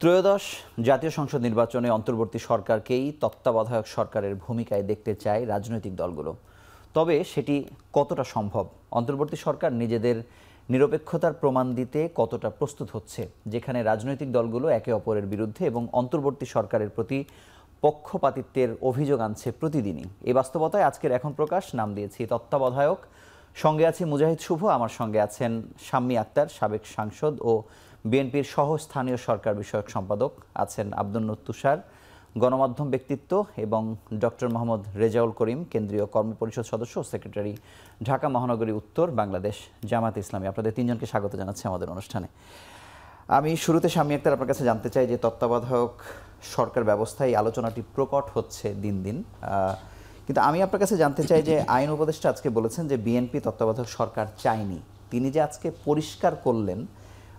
ত্রয়োদশ জাতীয় সংসদ নির্বাচনে অন্তর্বর্তী সরকারকেই তত্ত্বাবধায়ক সরকারের ভূমিকায় দেখতে চায় রাজনৈতিক দলগুলো। তবে সেটি কতটা সম্ভব, অন্তর্বর্তী সরকার নিজেদের নিরপেক্ষতার প্রমাণ দিতে কতটা প্রস্তুত হচ্ছে, যেখানে রাজনৈতিক দলগুলো একে অপরের বিরুদ্ধে এবং অন্তর্বর্তী সরকারের প্রতি পক্ষপাতিত্বের অভিযোগ আনছে প্রতিদিনই। এই বাস্তবতায় আজকের এখন প্রকাশ নাম দিয়েছি তত্ত্বাবধায়ক। সঙ্গে আছি মুজাহিদ শুভ, আমার সঙ্গে আছেন শাম্মী আক্তার, সাবেক সাংসদ ও বিএনপির সহ স্থানীয় সরকার বিষয়ক সম্পাদক, আছেন আব্দুন নূর তুষার, গণমাধ্যম ব্যক্তিত্ব, এবং ডক্টর মোহাম্মদ রেজাউল করিম, কেন্দ্রীয় কর্মপরিষদ সদস্য ও সেক্রেটারি, ঢাকা মহানগরী উত্তর, বাংলাদেশ জামায়াত ইসলামী। আপনাদের তিনজনকে স্বাগত জানাচ্ছি আমাদের অনুষ্ঠানে। আমি শুরুতে শাম্মী আক্তার আপনার কাছে জানতে চাই যে তত্ত্বাবধায়ক সরকার ব্যবস্থায় আলোচনাটি প্রকট হচ্ছে দিন দিন, কিন্তু আমি আপনার কাছে জানতে চাই যে আইন উপদেষ্টা আজকে বলেছেন যে বিএনপি তত্ত্বাবধায়ক সরকার চায়নি। তিনি যে আজকে পরিষ্কার করলেন,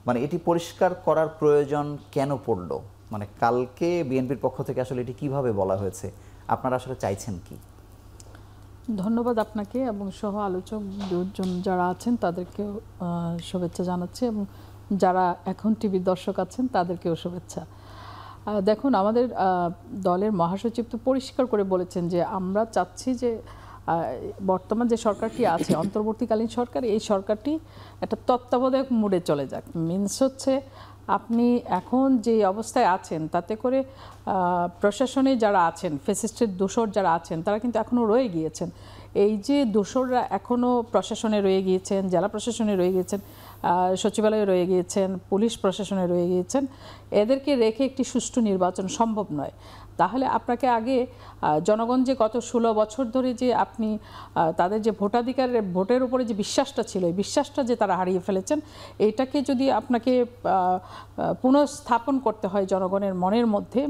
মানে এটি পরিষ্কার করার প্রয়োজন কেন পড়ল? মানে কালকে বিএনপির পক্ষ থেকে আসলে এটি কিভাবে বলা হয়েছে, আপনারা আসলে চাইছেন কি? ধন্যবাদ আপনাকে এবং সহ আলোচক দুজন যারা আছেন তাদেরকেও শুভেচ্ছা জানাচ্ছি, এবং যারা এখন টিভির দর্শক আছেন তাদেরকেও শুভেচ্ছা। দেখুন, আমাদের দলের মহাসচিব তো পরিষ্কার করে বলেছেন যে আমরা চাচ্ছি যে বর্তমান যে সরকারটি আছে, অন্তর্বর্তীকালীন সরকার, এই সরকারটি একটা তত্ত্বাবধায়ক মোডে চলে যাক। মিনস হচ্ছে আপনি এখন যে অবস্থায় আছেন তাতে করে প্রশাসনে যারা আছেন, ফ্যাসিস্টের দোসর যারা আছেন, তারা কিন্তু এখনও রয়ে গিয়েছেন। এই যে দোসররা এখনও প্রশাসনে রয়ে গিয়েছেন, জেলা প্রশাসনে রয়ে গিয়েছেন, সচিবালয়ে রয়ে গিয়েছেন, পুলিশ প্রশাসনে রয়ে গিয়েছেন, এদেরকে রেখে একটি সুষ্ঠু নির্বাচন সম্ভব নয়। তাহলে আপনাকে আগে জনগণ যে গত 16 বছর ধরে যে আপনি তাদের যে ভোটাধিকারের ভোটের উপরে যে বিশ্বাসটা ছিল, এই বিশ্বাসটা যে তারা হারিয়ে ফেলেছেন, এইটাকে যদি আপনাকে পুনঃস্থাপন করতে হয় জনগণের মনের মধ্যে,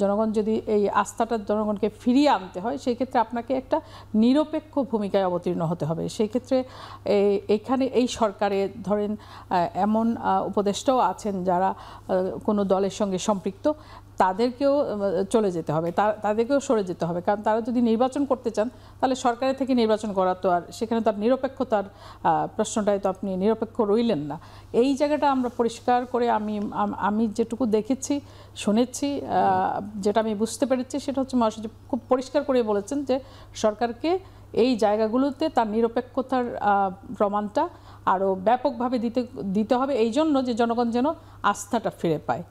জনগণ যদি এই আস্থাটা জনগণকে ফিরিয়ে আনতে হয়, সেই ক্ষেত্রে আপনাকে একটা নিরপেক্ষ ভূমিকায় অবতীর্ণ হতে হবে। সেই ক্ষেত্রে এখানে এই সরকারে ধরেন এমন উপদেষ্টাও আছেন যারা কোনো দলের সঙ্গে সম্পৃক্ত, তাদেরকেও চলে যেতে হবে, তাদেরকেও সরে যেতে হবে। কারণ তারা যদি নির্বাচন করতে চান তাহলে সরকারের থেকে নির্বাচন করা তো আর সেখানে তো আর নিরপেক্ষতার প্রশ্নটাই তো আপনি নিরপেক্ষ রইলেন না। এই জায়গাটা আমরা পরিষ্কার করে আমি যেটুকু দেখেছি, শুনেছি, যেটা আমি বুঝতে পেরেছি, সেটা হচ্ছে মহাসচিব খুব পরিষ্কার করে বলেছেন যে সরকারকে এই জায়গাগুলোতে তার নিরপেক্ষতার প্রমাণটা আরও ব্যাপকভাবে দিতে হবে, এই জন্য যে জনগণ যেন আস্থাটা ফিরে পায়।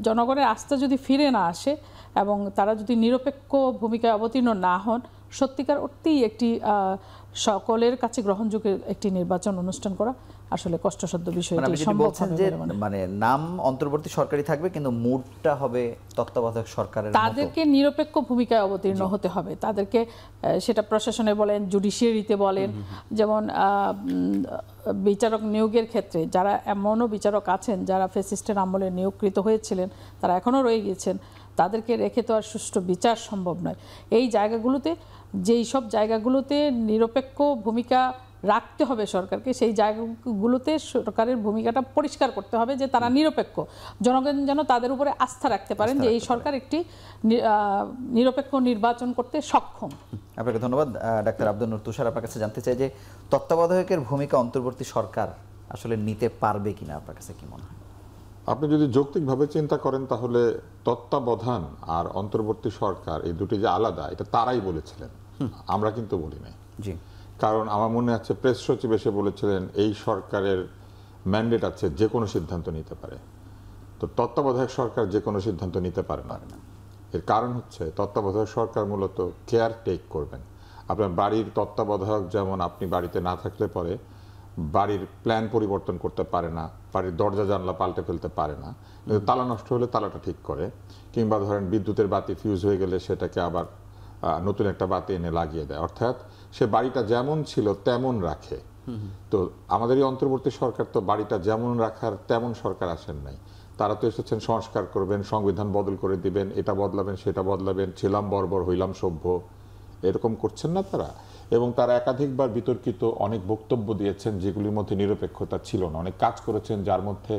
জনগণের আস্থা যদি ফিরে না আসে এবং তারা যদি নিরপেক্ষ ভূমিকায় অবতীর্ণ না হন, সত্যিকার অর্থেই একটি সকলের কাছে গ্রহণযোগ্য একটি নির্বাচন অনুষ্ঠান করা আসলে কষ্টসাধ্য বিষয়। মানে নাম অন্তর্বর্তী সরকারই থাকবে, কিন্তু মুডটা হবে তত্ত্বাবধায়ক সরকারের। তাদেরকে নিরপেক্ষ ভূমিকায় অবতীর্ণ হতে হবে, তাদেরকে সেটা প্রশাসনে বলেন, জুডিশিয়ারিতে বলেন। যেমন বিচারক নিয়োগের ক্ষেত্রে যারা এমনও বিচারক আছেন যারা ফ্যাসিস্টের আমলে নিয়োগকৃত হয়েছিলেন, তারা এখনও রয়ে গিয়েছেন, তাদেরকে রেখে তো আর সুষ্ঠু বিচার সম্ভব নয়। এই জায়গাগুলোতে, যেই সব জায়গাগুলোতে নিরপেক্ষ ভূমিকা রাখতে হবে সরকারকে, সেই জায়গাগুলোতে সরকারের ভূমিকাটা পরিষ্কার করতে হবে যে তারা নিরপেক্ষ, জনগণ যেন তাদের উপরে আস্থা রাখতে পারেন যে এই সরকার একটি নিরপেক্ষ নির্বাচন করতে সক্ষম। আপনাকে ধন্যবাদ। ডাক্তার আব্দুন নূর তুষার, আপনার কাছে জানতে চাই যে তত্ত্বাবধায়কের ভূমিকা অন্তর্বর্তী সরকার আসলে নিতে পারবে কিনা, আপনার কাছে কি মনে হয়? আপনি যদি যৌক্তিকভাবে চিন্তা করেন তাহলে তত্ত্বাবধান আর অন্তর্বর্তী সরকার এই দুটি যে আলাদা, এটা তারাই বলেছিলেন, আমরা কিন্তু বলি নাই। জি, কারণ আমার মনে আছে প্রেস সচিব এসে বলেছিলেন এই সরকারের ম্যান্ডেট আছে, যে কোনো সিদ্ধান্ত নিতে পারে। তো তত্ত্বাবধায়ক সরকার যে কোনো সিদ্ধান্ত নিতে পারে না। এর কারণ হচ্ছে তত্ত্বাবধায়ক সরকার মূলত কেয়ার টেক করবেন। আপনার বাড়ির তত্ত্বাবধায়ক যেমন আপনি বাড়িতে না থাকলে পরে বাড়ির প্ল্যান পরিবর্তন করতে পারে না, বাড়ির দরজা জানলা পাল্টে ফেলতে পারে না, কিন্তু তালা নষ্ট হলে তালাটা ঠিক করে, কিংবা ধরেন বিদ্যুতের বাতি ফিউজ হয়ে গেলে সেটাকে আবার নতুন একটা বাতি এনে লাগিয়ে দেয়। অর্থাৎ সে বাড়িটা যেমন ছিল তেমন রাখে। তো আমাদের এই অন্তর্বর্তী সরকার তো বাড়িটা যেমন রাখার তেমন সরকার আসেন নাই। তারা তো এসেছেন সংস্কার করবেন, সংবিধান বদল করে দিবেন, এটা বদলাবেন সেটা বদলাবেন, ছিলাম বর্বর হইলাম সভ্য, এরকম করছেন না তারা। এবং তারা একাধিকবার বিতর্কিত অনেক বক্তব্য দিয়েছেন যেগুলির মধ্যে নিরপেক্ষতা ছিল না, অনেক কাজ করেছেন যার মধ্যে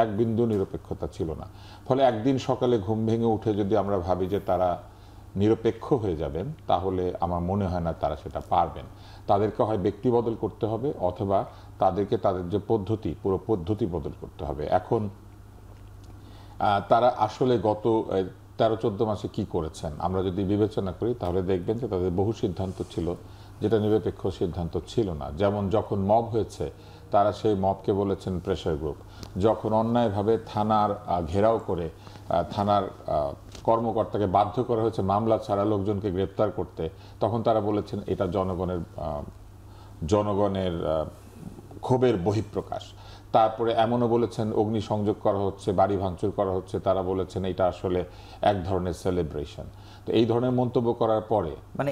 এক বিন্দু নিরপেক্ষতা ছিল না। ফলে একদিন সকালে ঘুম ভেঙে উঠে যদি আমরা ভাবি যে তারা নিরপেক্ষ হয়ে যাবেন, তাহলে আমার মনে হয় না তারা সেটা পারবেন। তাদেরকে হয় ব্যক্তি বদল করতে হবে, অথবা তাদেরকে তাদের যে পদ্ধতি, পুরো পদ্ধতি বদল করতে হবে। এখন তারা আসলে গত 13-14 মাসে কি করেছেন আমরা যদি বিবেচনা করি তাহলে দেখবেন যে তাদের বহু সিদ্ধান্ত ছিল যেটা নিরপেক্ষ সিদ্ধান্ত ছিল না। যেমন যখন মব হয়েছে তারা সেই মবকে বলেছেন প্রেশার গ্রুপ। যখন অন্যায়ভাবে থানার ঘেরাও করে থানার কর্মকর্তাকে বাধ্য করা হয়েছে মামলা ছাড়া লোকজনকে গ্রেপ্তার করতে, তখন তারা বলেছেন এটা জনগণের ক্ষোভের বহিঃপ্রকাশ। তারপরে এমনও বলেছেন অগ্নিসংযোগ করা হচ্ছে, বাড়ি ভাঙচুর করা হচ্ছে, তারা বলেছেন এটা আসলে এক ধরনের সেলিব্রেশন। তো এই ধরনের মন্তব্য করার পরে মানে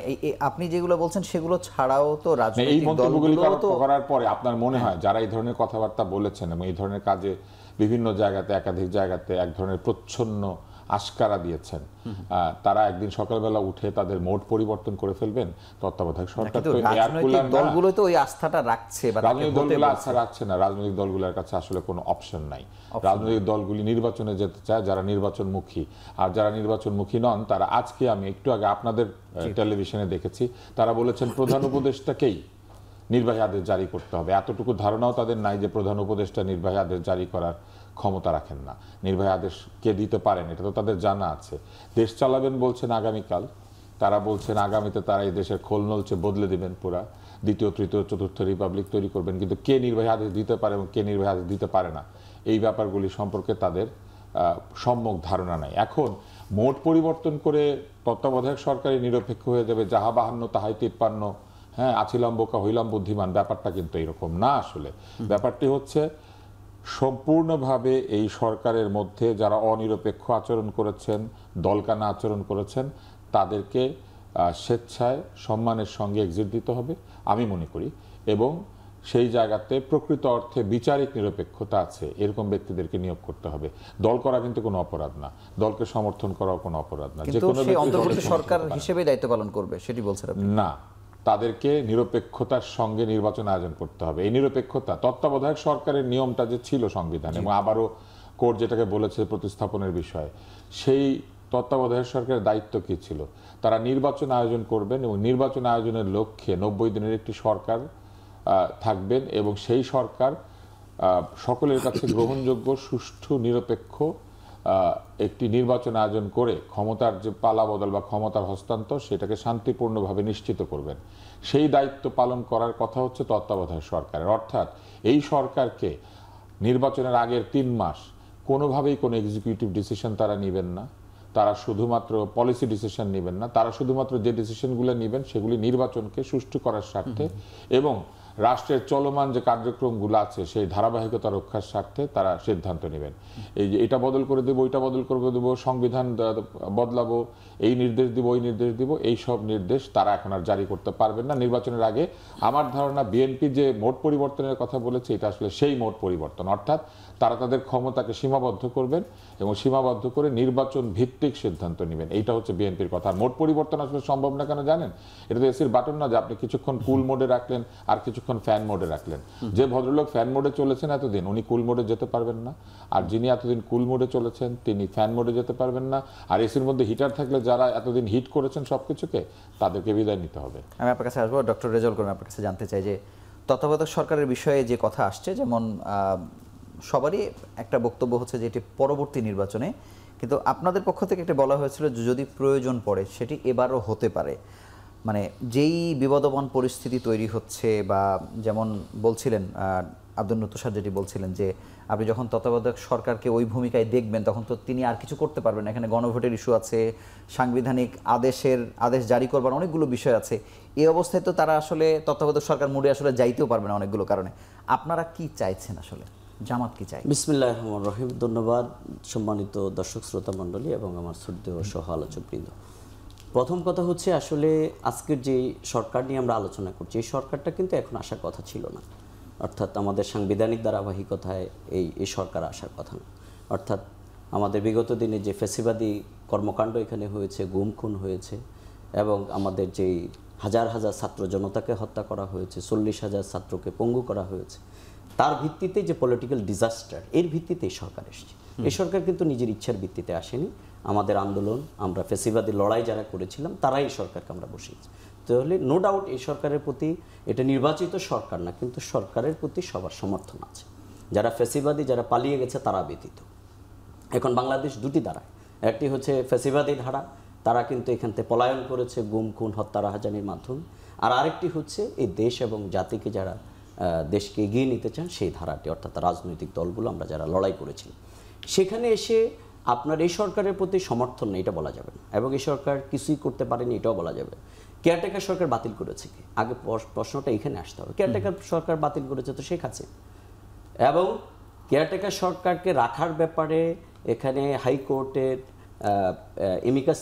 আপনি যেগুলো বলছেন সেগুলো ছাড়াও তো এই রাজনৈতিক মন্তব্যগুলি দলগুলো তো করার পরে আপনার মনে হয় যারা এই ধরনের কথাবার্তা বলেছেন এবং এই ধরনের কাজে বিভিন্ন জায়গাতে একাধিক জায়গাতে এক ধরনের প্রচ্ছন্ন আশকারা দিয়েছেন, তারা একদিন সকালবেলা উঠে তাদের মোড পরিবর্তন করে ফেলবেন? তত্ত্বাবধায়ক সরকার তো এয়ার কুলার না। দলগুলো তো ওই আস্থাটা রাখছে বা রাজনৈতিক দলগুলো আস্থা রাখছে না। রাজনৈতিক দলগুলোর কাছে আসলে কোনো অপশন নাই। রাজনৈতিক দলগুলি নির্বাচনে যেতে চায় যারা নির্বাচনমুখী, আর যারা নির্বাচনমুখী নন তারা আজকে আমি একটু আগে আপনাদের টেলিভিশনে দেখেছি তারা বলেছেন প্রধান উপদেষ্টাকেই নির্বাহী আদেশ জারি করতে হবে। এতটুকু ধারণাও তাদের নাই যে প্রধান উপদেষ্টা নির্বাহী আদেশ জারি করার ক্ষমতা রাখেন না, নির্বাহী আদেশ কে দিতে পারেন এটা তো তাদের জানা আছে। দেশ চালাবেন বলছেন আগামীকাল, তারা বলছেন আগামীতে তারা এই দেশের খোল নলচে বদলে দিবেন, পুরা দ্বিতীয় তৃতীয় চতুর্থ রিপাবলিক তৈরি করবেন। কিন্তু কে নির্বাহী আদেশ দিতে পারে এবং কে নির্বাহী আদেশ দিতে পারে না এই ব্যাপারগুলি সম্পর্কে তাদের সম্যক ধারণা নাই। এখন মোট পরিবর্তন করে তত্ত্বাবধায়ক সরকারি নিরপেক্ষ হয়ে যাবে, যাহা 52 তাহাই 53, হ্যাঁ আছিলাম বোকা হইলাম বুদ্ধিমান, ব্যাপারটা কিন্তু এরকম না। আসলে ব্যাপারটি হচ্ছে সম্পূর্ণভাবে এই সরকারের মধ্যে যারা অনিরপেক্ষ আচরণ করেছেন, দলকানা আচরণ করেছেন, তাদেরকে স্বেচ্ছায় সম্মানের সঙ্গে এক্সিট দিতে হবে আমি মনে করি, এবং সেই জায়গাতে প্রকৃত অর্থে বিচারিক নিরপেক্ষতা আছে এরকম ব্যক্তিদেরকে নিয়োগ করতে হবে। দল করা কিন্তু কোনো অপরাধ না, দলকে সমর্থন করাও কোনো অপরাধ না। যে কোনো অন্তর্বর্তী সরকার হিসেবে দায়িত্ব পালন করবে সেটি বলছেন আপনি? না, তাদেরকে নিরপেক্ষতার সঙ্গে নির্বাচন আয়োজন করতে হবে। এই নিরপেক্ষতা তত্ত্বাবধায়ক সরকারের নিয়মটা যে ছিল সংবিধানে এবং আবারও কোর্ট যেটাকে বলেছে প্রতিস্থাপনের বিষয়, সেই তত্ত্বাবধায়ক সরকারের দায়িত্ব কি ছিল? তারা নির্বাচন আয়োজন করবেন এবং নির্বাচন আয়োজনের লক্ষ্যে 90 দিনের একটি সরকার থাকবেন এবং সেই সরকার সকলের কাছে গ্রহণযোগ্য সুষ্ঠু নিরপেক্ষ একটি নির্বাচন আয়োজন করে ক্ষমতার যে পালাবদল বা ক্ষমতার হস্তান্তর সেটাকে শান্তিপূর্ণভাবে নিশ্চিত করবেন। সেই দায়িত্ব পালন করার কথা হচ্ছে তত্ত্বাবধায়ক সরকারের। অর্থাৎ এই সরকারকে নির্বাচনের আগের 3 মাস কোনোভাবেই কোনো এক্সিকিউটিভ ডিসিশন তারা নেবেন না, তারা শুধুমাত্র পলিসি ডিসিশন নেবেন না, তারা শুধুমাত্র যে ডিসিশনগুলো নেবেন সেগুলি নির্বাচনকে সুষ্ঠু করার স্বার্থে এবং রাষ্ট্রের চলমান যে কার্যক্রমগুলো আছে সেই ধারাবাহিকতা রক্ষার স্বার্থে তারা সিদ্ধান্ত নেবেন। এই যে এটা বদল করে দেবো, ওইটা বদল করে দেবো, সংবিধান বদলাবো, এই নির্দেশ দিব, ওই নির্দেশ দিব, এই সব নির্দেশ তারা এখন আর জারি করতে পারবেন না নির্বাচনের আগে। আমার ধারণা বিএনপি যে মোট পরিবর্তনের কথা বলেছে এটা আসলে সেই মোট পরিবর্তন, অর্থাৎ তারা তাদের ক্ষমতাকে সীমাবদ্ধ করবেন এবং সীমাবদ্ধ করে নির্বাচন ভিত্তিক সিদ্ধান্ত নেবেন। এইটা হচ্ছে বিএনপির কথা। মোট পরিবর্তন আসলে সম্ভব না কেন জানেন? এটা তো এসির বাটন না যে আপনি কিছুক্ষণ কুল মোডে রাখলেন আর কিছুক্ষণ ফ্যান মোডে রাখলেন। যে ভদ্রলোক ফ্যান মোডে চলেছেন এতদিন উনি কুল মোডে যেতে পারবেন না, আর যিনি এতদিন কুল মোডে চলেছেন তিনি ফ্যান মোডে যেতে পারবেন না, আর এসির মধ্যে হিটার থাকলে যারা এতদিন হিট করেছেন সবকিছুকে তাদেরকে বিদায় নিতে হবে। আমি আপনার কাছে আসবো ডক্টর রেজাউল করিম, আপনার কাছে জানতে চাই যে তত্ত্বাবধায়ক সরকারের বিষয়ে যে কথা আসছে, যেমন সবারই একটা বক্তব্য হচ্ছে যে এটি পরবর্তী নির্বাচনে, কিন্তু আপনাদের পক্ষ থেকে একটা বলা হয়েছিল যে যদি প্রয়োজন পড়ে সেটি এবারও হতে পারে। মানে যেই বিবাদমান পরিস্থিতি তৈরি হচ্ছে বা যেমন বলছিলেন আব্দুল তুষার যেটি বলছিলেন যে আপনি যখন তত্ত্বাবধায়ক সরকারকে ওই ভূমিকায় দেখবেন তখন তো তিনি আর কিছু করতে পারবেন না, এখানে গণভোটের ইস্যু আছে, সাংবিধানিক আদেশ জারি করবার অনেকগুলো বিষয় আছে। এই অবস্থায় তো তারা আসলে তত্ত্বাবধায়ক সরকার মোডে আসলে যাইতেও পারবে না অনেকগুলো কারণে। আপনারা কি চাইছেন আসলে, জামাত কি চাই? বিসমিল্লাহির রহমানির রহিম। ধন্যবাদ সম্মানিত দর্শক শ্রোতা মণ্ডলী এবং আমার শ্রদ্ধেয় সহ আলোচকবৃন্দ। প্রথম কথা হচ্ছে আসলে আজকের যে সরকার নিয়ে আমরা আলোচনা করছি এই সরকারটা কিন্তু এখন আসার কথা ছিল না, অর্থাৎ আমাদের সাংবিধানিক ধারাবাহিকতায় এই সরকার আসার কথা না। অর্থাৎ আমাদের বিগত দিনে যে ফ্যাসিবাদী কর্মকাণ্ড এখানে হয়েছে, গুম খুন হয়েছে এবং আমাদের যেই হাজার হাজার ছাত্র জনতাকে হত্যা করা হয়েছে, 40,000 ছাত্রকে পঙ্গু করা হয়েছে, তার ভিত্তিতে যে পলিটিক্যাল ডিজাস্টার এর ভিত্তিতে এই সরকার এসেছে। এই সরকার কিন্তু নিজের ইচ্ছার ভিত্তিতে আসেনি। আমাদের আন্দোলন, আমরা ফ্যাসিবাদী লড়াই যারা করেছিলাম তারাই এই সরকারকে আমরা বসিয়েছি। তাহলে নো ডাউট এই সরকারের প্রতি, এটা নির্বাচিত সরকার না কিন্তু সরকারের প্রতি সবার সমর্থন আছে, যারা ফ্যাসিবাদী যারা পালিয়ে গেছে তারা ব্যতীত। এখন বাংলাদেশ দুটি ধারায়, একটি হচ্ছে ফ্যাসিবাদী ধারা, তারা কিন্তু এখান থেকে পলায়ন করেছে গুম খুন হত্যা রাহাজানির মাধ্যমে, আর আরেকটি হচ্ছে এই দেশ এবং জাতিকে যারা দেশকে এগিয়ে নিতে চান সেই ধারাটি, অর্থাৎ রাজনৈতিক দলগুলো আমরা যারা লড়াই করেছি। সেখানে এসে আপনার এই সরকারের প্রতি সমর্থন নেই এটা বলা যাবে না, এবং এই সরকার কিছুই করতে পারেনি এটাও বলা যাবে। কেয়ারটেকার সরকার বাতিল করেছে কি? আগে প্রশ্নটা এখানে আসতে হবে। কেয়ারটেকার সরকার বাতিল করেছে তো শেখ হাসিনা, এবং কেয়ারটেকার সরকারকে রাখার ব্যাপারে এখানে হাইকোর্টের এমিকাস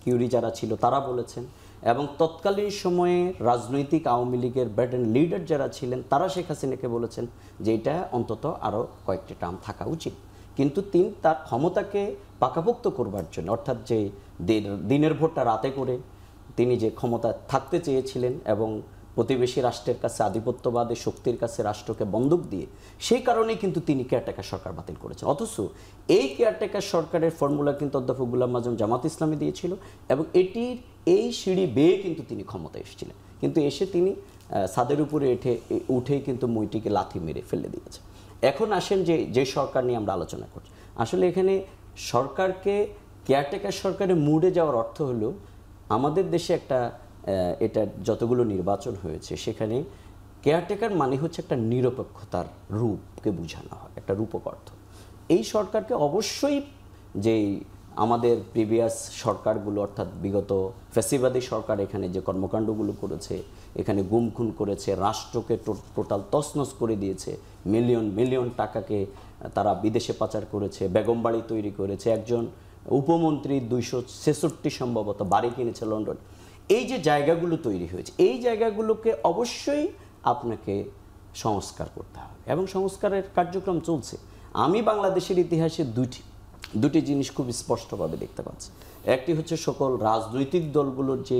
কিউরি যারা ছিল তারা বলেছেন, এবং তৎকালীন সময়ে রাজনৈতিক আওয়ামী লীগের ব্যাটন লিডার যারা ছিলেন তারা শেখ হাসিনাকে বলেছেন যে এটা অন্তত আরও কয়েকটি টার্ম থাকা উচিত। কিন্তু তিনি তার ক্ষমতাকে পাকাপোক্ত করবার জন্য, অর্থাৎ যে দিনের ভোটটা রাতে করে তিনি যে ক্ষমতা থাকতে চেয়েছিলেন এবং প্রতিবেশী রাষ্ট্রের কাছে আধিপত্যবাদী শক্তির কাছে রাষ্ট্রকে বন্দুক দিয়ে, সেই কারণেই কিন্তু তিনি কেয়ারটেকার সরকার বাতিল করেছেন। অথচ এই কেয়ারটেকার সরকারের ফর্মুলা কিন্তু অধ্যাপক গোলাম আজম জামাত ইসলামী দিয়েছিল, এবং এটির এই সিঁড়ি বেয়ে কিন্তু তিনি ক্ষমতায় এসেছিলেন, কিন্তু এসে তিনি ছাদের উপরে উঠেই কিন্তু মইটিকে লাথি মেরে ফেলে দিয়েছে। এখন আসেন যে সরকার নিয়ে আমরা আলোচনা করছি, আসলে এখানে সরকারকে কেয়ারটেকার সরকারের মুডে যাওয়ার অর্থ হলো আমাদের দেশে এটা যতগুলো নির্বাচন হয়েছে সেখানে কেয়ারটেকার মানে হচ্ছে একটা নিরপেক্ষতার রূপকে বোঝানো হয়, একটা রূপক অর্থ। এই সরকারকে অবশ্যই যেই আমাদের প্রিভিয়াস সরকারগুলো, অর্থাৎ বিগত ফ্যাসিবাদী সরকার এখানে যে কর্মকাণ্ডগুলো করেছে, এখানে গুম খুন করেছে, রাষ্ট্রকে টোটাল তছনছ করে দিয়েছে, মিলিয়ন মিলিয়ন টাকাকে তারা বিদেশে পাচার করেছে, বেগমবাড়ি তৈরি করেছে, একজন উপমন্ত্রী 266 সম্ভবত বাড়ি কিনেছে লন্ডন। এই যে জায়গাগুলো তৈরি হয়েছে, এই জায়গাগুলোকে অবশ্যই আপনাকে সংস্কার করতে হবে, এবং সংস্কারের কার্যক্রম চলছে। আমি বাংলাদেশের ইতিহাসে দুটি জিনিস খুব স্পষ্টভাবে দেখতে পাচ্ছি। একটি হচ্ছে সকল রাজনৈতিক দলগুলোর যে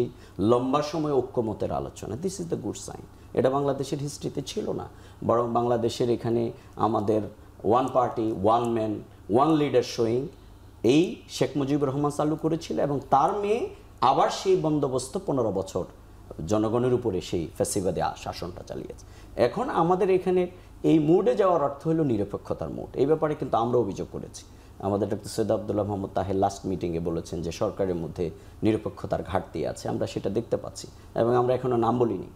লম্বা সময় ঐক্যমতের আলোচনা, this is the good sign. এটা বাংলাদেশের হিস্ট্রিতে ছিল না, বরং বাংলাদেশের এখানে আমাদের one party one man one leader showing এই শেখ মুজিবুর রহমান চালু করেছিল, এবং তার মেয়ে আবার সেই বন্দোবস্ত 15 বছর জনগণের উপরে সেই ফ্যাসিবাদী শাসনটা চালিয়েছে। এখন আমাদের এখানে এই মুডে যাওয়ার অর্থ হলো নিরপেক্ষতার মুড। এই ব্যাপারে কিন্তু আমরা অভিযোগ করেছি। আমাদের ডক্টর সৈয়দ আব্দুল্লাহ মোহাম্মদ তাহের লাস্ট মিটিংয়ে বলেছেন যে সরকারের মধ্যে নিরপেক্ষতার ঘাটতি আছে, আমরা সেটা দেখতে পাচ্ছি, এবং আমরা এখনও নাম বলিনি।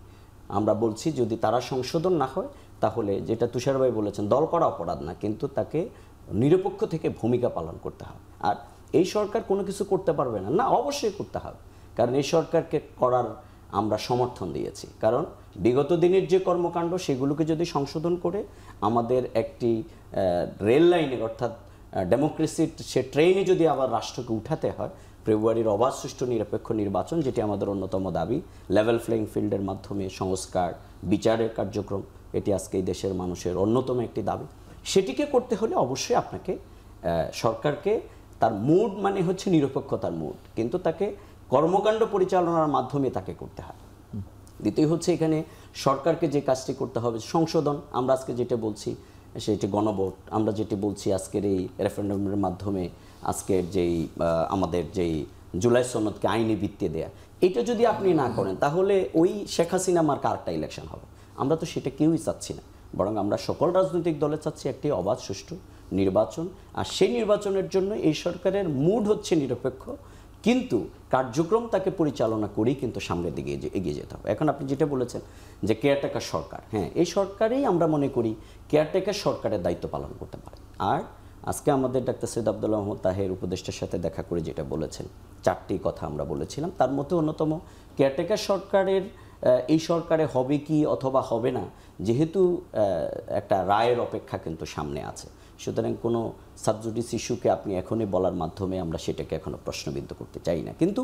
আমরা বলছি যদি তারা সংশোধন না হয় তাহলে, যেটা তুষার ভাই বলেছেন, দল করা অপরাধ না, কিন্তু তাকে নিরপেক্ষ থেকে ভূমিকা পালন করতে হবে। আর এই সরকার কোনো কিছু করতে পারবে না, না অবশ্যই করতে হবে, কারণ এই সরকারকে করার আমরা সমর্থন দিয়েছি। কারণ বিগত দিনের যে কর্মকাণ্ড সেগুলোকে যদি সংশোধন করে আমাদের একটি রেল লাইনের, অর্থাৎ ডেমোক্রেসির সে ট্রেনে যদি আবার রাষ্ট্রকে উঠাতে হয়, ফেব্রুয়ারির অবাধ সুষ্ঠু নিরপেক্ষ নির্বাচন, যেটি আমাদের অন্যতম দাবি, লেভেল প্লেইং ফিল্ডের মাধ্যমে সংস্কার বিচারের কার্যক্রম, এটি আজকে এই দেশের মানুষের অন্যতম একটি দাবি। সেটিকে করতে হলে অবশ্যই আপনাকে সরকারকে, তার মুড মানে হচ্ছে নিরপেক্ষতার মুড, কিন্তু তাকে কর্মকাণ্ড পরিচালনার মাধ্যমে তাকে করতে হয়। দ্বিতীয় হচ্ছে এখানে সরকারকে যে কাজটি করতে হবে সংশোধন। আমরা আজকে যেটা বলছি সেটি গণভোট, আমরা যেটি বলছি আজকের এই রেফারেন্ডামের মাধ্যমে আজকের যেই আমাদের যেই জুলাই সনদকে আইনি ভিত্তি দেয়া, এটা যদি আপনি না করেন তাহলে ওই শেখ হাসিনা মার্কা আরেকটা ইলেকশন হবে। আমরা তো সেটা কেউই চাচ্ছি না, বরং আমরা সকল রাজনৈতিক দলে চাচ্ছি একটি অবাধ সুষ্ঠু নির্বাচন। আর সেই নির্বাচনের জন্য এই সরকারের মুড হচ্ছে নিরপেক্ষ, কিন্তু কার্যক্রম তাকে পরিচালনা করেই কিন্তু সামনের দিকে এগিয়ে যেতে হবে। এখন আপনি যেটা বলেছেন যে কেয়ারটেকার সরকার, হ্যাঁ, এই সরকারেই আমরা মনে করি কেয়ারটেকার সরকারের দায়িত্ব পালন করতে পারে। আর আজকে আমাদের ডাক্তার সৈয়দ আব্দুল্লাহ মোহাম্মদ তাহের উপদেষ্টার সাথে দেখা করে যেটা বলেছেন, 4টি কথা আমরা বলেছিলাম, তার মধ্যে অন্যতম কেয়ারটেকার সরকারের এই সরকারে হবে কি অথবা হবে না, যেহেতু একটা রায়ের অপেক্ষা কিন্তু সামনে আছে, সুতরাং কোনো সাবজুডিস ইস্যুকে আপনি এখনই বলার মাধ্যমে আমরা সেটাকে এখনও প্রশ্নবিদ্ধ করতে চাই না। কিন্তু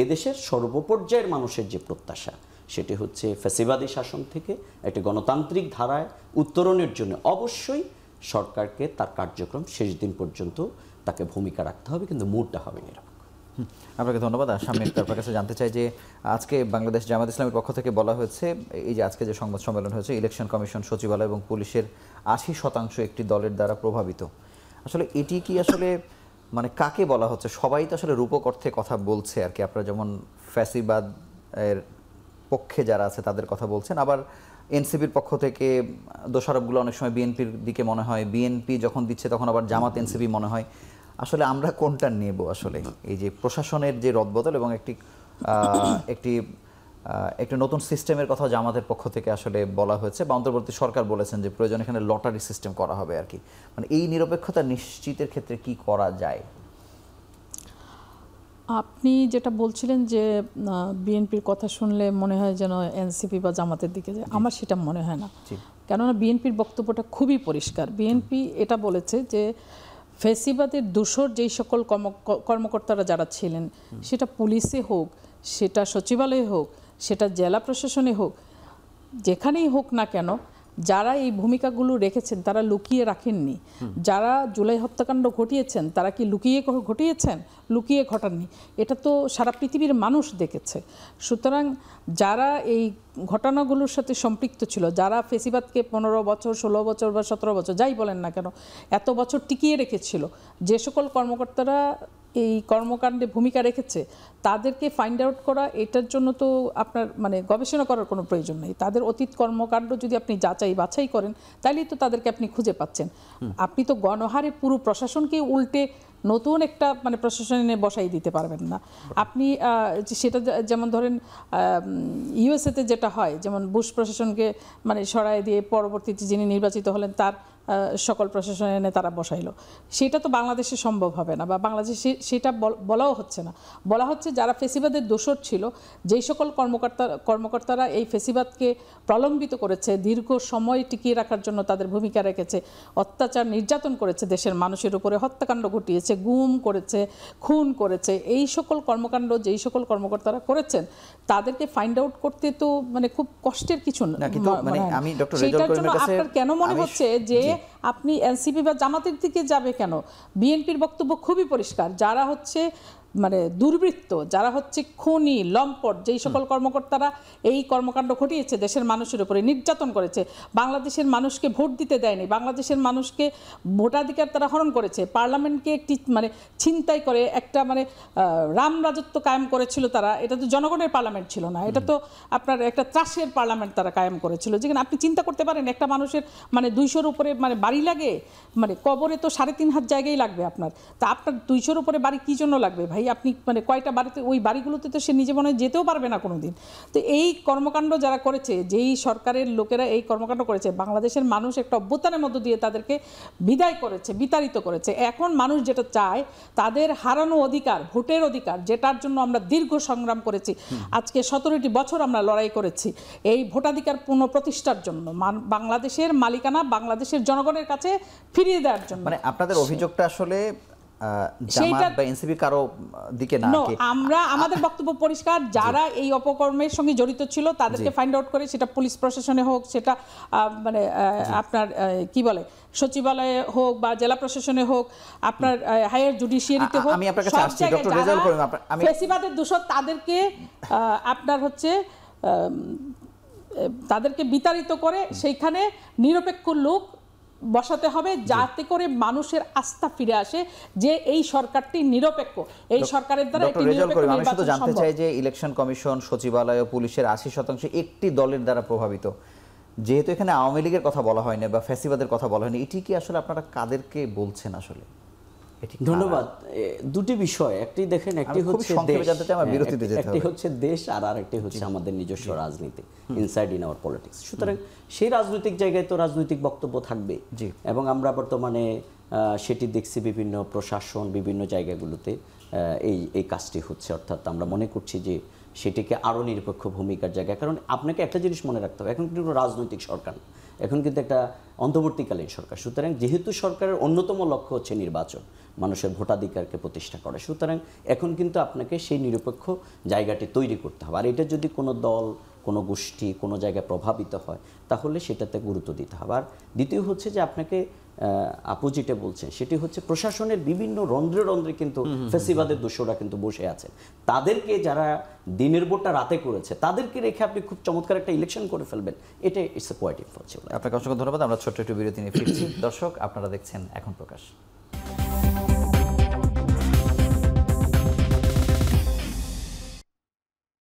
এদেশের সর্বপর্যায়ের মানুষের যে প্রত্যাশা, সেটি হচ্ছে ফ্যাসিবাদী শাসন থেকে একটি গণতান্ত্রিক ধারায় উত্তরণের জন্য অবশ্যই সরকারকে তার কার্যক্রম শেষ দিন পর্যন্ত তাকে ভূমিকা রাখতে হবে, কিন্তু মুডটা হবে নিরপেক্ষ। আপনাকে ধন্যবাদ। সামনে আপনার কাছে জানতে চাই যে আজকে বাংলাদেশ জামাত ইসলামের পক্ষ থেকে বলা হয়েছে, এই যে আজকে যে সংবাদ সম্মেলন হয়েছে, ইলেকশন কমিশন, সচিবালয় এবং পুলিশের 80% একটি দলের দ্বারা প্রভাবিত। আসলে এটি কি আসলে মানে কাকে বলা হচ্ছে? সবাই তো আসলে রূপক অর্থে কথা বলছে আর কি। আপনারা যেমন ফ্যাসিবাদ এর পক্ষে যারা আছে তাদের কথা বলছেন, আবার এনসিপির পক্ষ থেকে দোষারোপগুলো অনেক সময় বিএনপির দিকে মনে হয়, বিএনপি যখন দিচ্ছে তখন আবার জামাত এনসিপি মনে হয়। আসলে আমরা কোনটা নেব আসলে? এই যে প্রশাসনের যে রদবদল এবং একটি নতুন সিস্টেমের কথা জামাতের পক্ষ থেকে আসলে বলা হয়েছে, বা অন্তর্বর্তী সরকার বলেছেন যে প্রয়োজন এখানে লটারি সিস্টেম করা হবে আর কি। মানে এই নিরপেক্ষতা নিশ্চিতের ক্ষেত্রে কি করা যায়? আপনি যেটা বলছিলেন যে বিএনপির কথা শুনলে মনে হয় যেন এনসিপি বা জামাতের দিকে যায়, আমার সেটা মনে হয় না। কেননা বিএনপির বক্তব্যটা খুবই পরিষ্কার। বিএনপি এটা বলেছে যে ফ্যাসিবাদের দোসর যেই সকল কর্মকর্তারা যারা ছিলেন, সেটা পুলিশে হোক, সেটা সচিবালয়ে হোক, সেটা জেলা প্রশাসনে হোক, যেখানেই হোক না কেন, যারা এই ভূমিকাগুলো রেখেছেন তারা লুকিয়ে রাখেননি। যারা জুলাই হত্যাকাণ্ড ঘটিয়েছেন তারা কি লুকিয়ে ঘটিয়েছেন? লুকিয়ে ঘটাননি। এটা তো সারা পৃথিবীর মানুষ দেখেছে। সুতরাং যারা এই ঘটনাগুলোর সাথে সম্পৃক্ত ছিল, যারা ফেসিবাদকে 15 বছর 16 বছর বা 17 বছর যাই বলেন না কেন এত বছর টিকিয়ে রেখেছিল, যে সকল কর্মকর্তারা এই কর্মকাণ্ডে ভূমিকা রেখেছে তাদেরকে ফাইন্ড আউট করা, এটার জন্য তো আপনার মানে গবেষণা করার কোনো প্রয়োজন নেই। তাদের অতীত কর্মকাণ্ড যদি আপনি যাচাই বাছাই করেন তাহলেই তো তাদেরকে আপনি খুঁজে পাচ্ছেন। আপনি তো গণহারে পুরো প্রশাসনকে উল্টে নতুন একটা মানে প্রশাসনে বসাই দিতে পারবেন না আপনি। সেটা যেমন ধরেন ইউএসএতে যেটা হয়, যেমন বুশ প্রশাসনকে মানে সরায় দিয়ে পরবর্তীতে যিনি নির্বাচিত হলেন তার সকল প্রশাসনে এনে তারা বসাইলো। সেটা তো বাংলাদেশে সম্ভব হবে না, বা বাংলাদেশে সেটা বলাও হচ্ছে না। বলা হচ্ছে যারা ফেসিবাদের দোসর ছিল, যেই সকল কর্মকর্তারা এই ফেসিবাদকে প্রলম্বিত করেছে, দীর্ঘ সময় টিকিয়ে রাখার জন্য তাদের ভূমিকা রেখেছে, অত্যাচার নির্যাতন করেছে, দেশের মানুষের উপরে হত্যাকাণ্ড ঘটিয়েছে, গুম করেছে, খুন করেছে, এই সকল কর্মকাণ্ড যেই সকল কর্মকর্তারা করেছেন তাদেরকে ফাইন্ড আউট করতে তো মানে খুব কষ্টের কিছু না। সেটার জন্য আপনার কেন মনে হচ্ছে যে আপনি এনসিপি বা জামাতের দিকে যাবে কেন? বিএনপির বক্তব্য খুবই পরিষ্কার। যারা হচ্ছে মানে দুর্বৃত্ত, যারা হচ্ছে খুনি, লম্পট, যেই সকল কর্মকর্তারা এই কর্মকাণ্ড ঘটিয়েছে, দেশের মানুষের উপরে নির্যাতন করেছে, বাংলাদেশের মানুষকে ভোট দিতে দেয়নি, বাংলাদেশের মানুষকে ভোটাধিকার তারা হরণ করেছে, পার্লামেন্টকে একটি মানে ছিনতাই করে একটা মানে রাম রাজত্ব কায়েম করেছিল তারা। এটা তো জনগণের পার্লামেন্ট ছিল না, এটা তো আপনার একটা ত্রাসের পার্লামেন্ট তারা কায়েম করেছিল। যেখানে আপনি চিন্তা করতে পারেন একটা মানুষের মানে 200-র উপরে মানে বাড়ি লাগে, মানে কবরে তো 3.5 হাত জায়গায় লাগবে আপনার, তা আপনার 200-র উপরে বাড়ি কী জন্য লাগবে ভাই? আপনি মানে কয়টা বাড়িতে, ওই বাড়িগুলোতে তো সে নিজে মনে হয় যেতেও পারবে না কোনোদিন। তো এই কর্মকাণ্ড যারা করেছে, যেই সরকারের লোকেরা এই কর্মকাণ্ড করেছে, বাংলাদেশের মানুষ একটা অভ্যুত্থানের মধ্য দিয়ে তাদেরকে বিদায় করেছে, বিতাড়িত করেছে। এখন মানুষ যেটা চায়, তাদের হারানো অধিকার, ভোটের অধিকার, যেটার জন্য আমরা দীর্ঘ সংগ্রাম করেছি, আজকে 17টি বছর আমরা লড়াই করেছি, এই ভোটাধিকার পুনঃপ্রতিষ্ঠার জন্য, বাংলাদেশের মালিকানা বাংলাদেশের জনগণের কাছে ফিরিয়ে দেওয়ার জন্য। মানে আপনাদের অভিযোগটা আসলে জামাত বা এনসিপি কারো দিকে না, আমরা আমাদের বক্তব্য পরিষ্কার। যারা এই অপকর্মের সঙ্গে জড়িত ছিল তাদেরকে ফাইন্ড আউট করে, সেটা পুলিশ প্রশাসনে হোক, সেটা মানে আপনার কি বলে সচিবালয়ে হোক বা জেলা প্রশাসনে হোক, আপনার হায়ার জুডিশিয়ারিতে হোক, আমি আপনার কাছে আসছি ডক্টর রেজাউল করিম। আমি ফেসিবাদের দোষর তাদেরকে আপনার হচ্ছে তাদেরকে বিতাড়িত করে সেইখানে নিরপেক্ষ লোক বসাতে হবে, যাতে করে মানুষের আস্থা ফিরে আসে যে এই সরকারটি নিরপেক্ষ, এই সরকারের দ্বারা একটি নিরপেক্ষ নির্বাচন সম্ভব। আমি শুধু জানতে চাই যে ইলেকশন কমিশন, সচিবালয় ও পুলিশের 80% একটি দলের দ্বারা প্রভাবিত, যেহেতু এখানে আওয়ামী লীগের কথা বলা হয়নি বা ফ্যাসিবাদের কথা বলা হয়নি, এটি কি আসলে আপনারা কাদেরকে বলছেন আসলে? ধন্যবাদ। দুটি বিষয়, একটি দেখেন, একটি হচ্ছে একটি হচ্ছে দেশ, আর আরেকটি হচ্ছে আমাদের নিজস্ব রাজনীতি, ইনসাইড ইন আওয়ার পলিটিক্স। সুতরাং সেই রাজনৈতিক জায়গায় তো রাজনৈতিক বক্তব্য থাকবে, এবং আমরা বর্তমানে সেটি দেখছি বিভিন্ন প্রশাসন, বিভিন্ন জায়গাগুলোতে এই কাজটি হচ্ছে। অর্থাৎ আমরা মনে করছি যে সেটিকে আরও নিরপেক্ষ ভূমিকার জায়গা। কারণ আপনাকে একটা জিনিস মনে রাখতে হবে, এখন কিন্তু রাজনৈতিক সরকার, এখন কিন্তু একটা অন্তর্বর্তীকালীন সরকার। সুতরাং যেহেতু সরকারের অন্যতম লক্ষ্য হচ্ছে নির্বাচন, মানুষের ভোটাধিকারকে প্রতিষ্ঠা করে, সুতরাং এখন কিন্তু আপনাকে সেই নিরপেক্ষ জায়গাটি তৈরি করতে হবে। আর এটা যদি কোনো দল, কোনো গোষ্ঠী কোনো জায়গায় প্রভাবিত হয়, তাহলে সেটাতে গুরুত্ব দিতে হবে। আর দ্বিতীয় হচ্ছে যে আপনাকে আপু যেটা বলছেন, সেটি হচ্ছে প্রশাসনের বিভিন্ন রন্ধ্রে রন্ধ্রে কিন্তু ফেসিবাদের দোষরা কিন্তু বসে আছে। তাদেরকে, যারা দিনের ভোটটা রাতে করেছে, তাদেরকে রেখে আপনি খুব চমৎকার একটা ইলেকশন করে ফেলবেন, এটা ইটস এ কোয়াইট ইম্পসিবল। আপনাকে অসংখ্য ধন্যবাদ। আমরা ছোট্ট একটু বিরতি নিয়ে ফিরছি। দর্শক, আপনারা দেখছেন এখন প্রকাশ।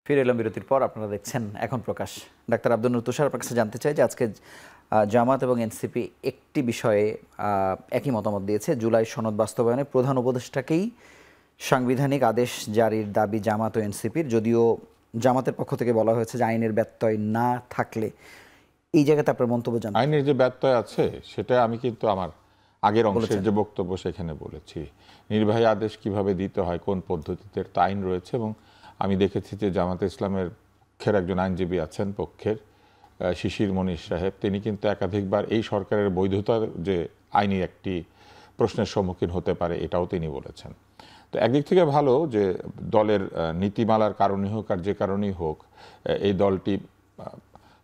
ফিরে এলাম বিরতির পর। আপনারা দেখছেন এখন প্রকাশ। ডাক্তার আব্দুল নূর তুষার, আপনার কাছে জানতে চাই যে আজকে জামাত এবং এনসিপি একটি বিষয়ে একই মতামত দিয়েছে। জুলাই সনদ বাস্তবায়নে প্রধান উপদেষ্টাকেই সাংবিধানিক আদেশ জারির দাবি জামাত ও এনসিপির, যদিও জামাতের পক্ষ থেকে বলা হয়েছে যে আইনের ব্যত্যয় না থাকলে। এই জায়গাতে আপনার মন্তব্য জানান। আইনের যে ব্যত্যয় আছে সেটা আমি কিন্তু আমার আগের অংশের যে বক্তব্য সেখানে বলেছি। নির্বাহী আদেশ কিভাবে দিতে হয়, কোন পদ্ধতিতে, তা আইন রয়েছে। এবং আমি দেখেছি যে জামাতে ইসলামের পক্ষের একজন আইনজীবী আছেন, পক্ষের শিশির মনির সাহেব, তিনি কিন্তু একাধিকবার এই সরকারের বৈধতার যে আইনি একটি প্রশ্নের সম্মুখীন হতে পারে এটাও তিনি বলেছেন। তো একদিক থেকে ভালো যে দলের নীতিমালার কারণে হোক আর যে কারণেই হোক, এই দলটি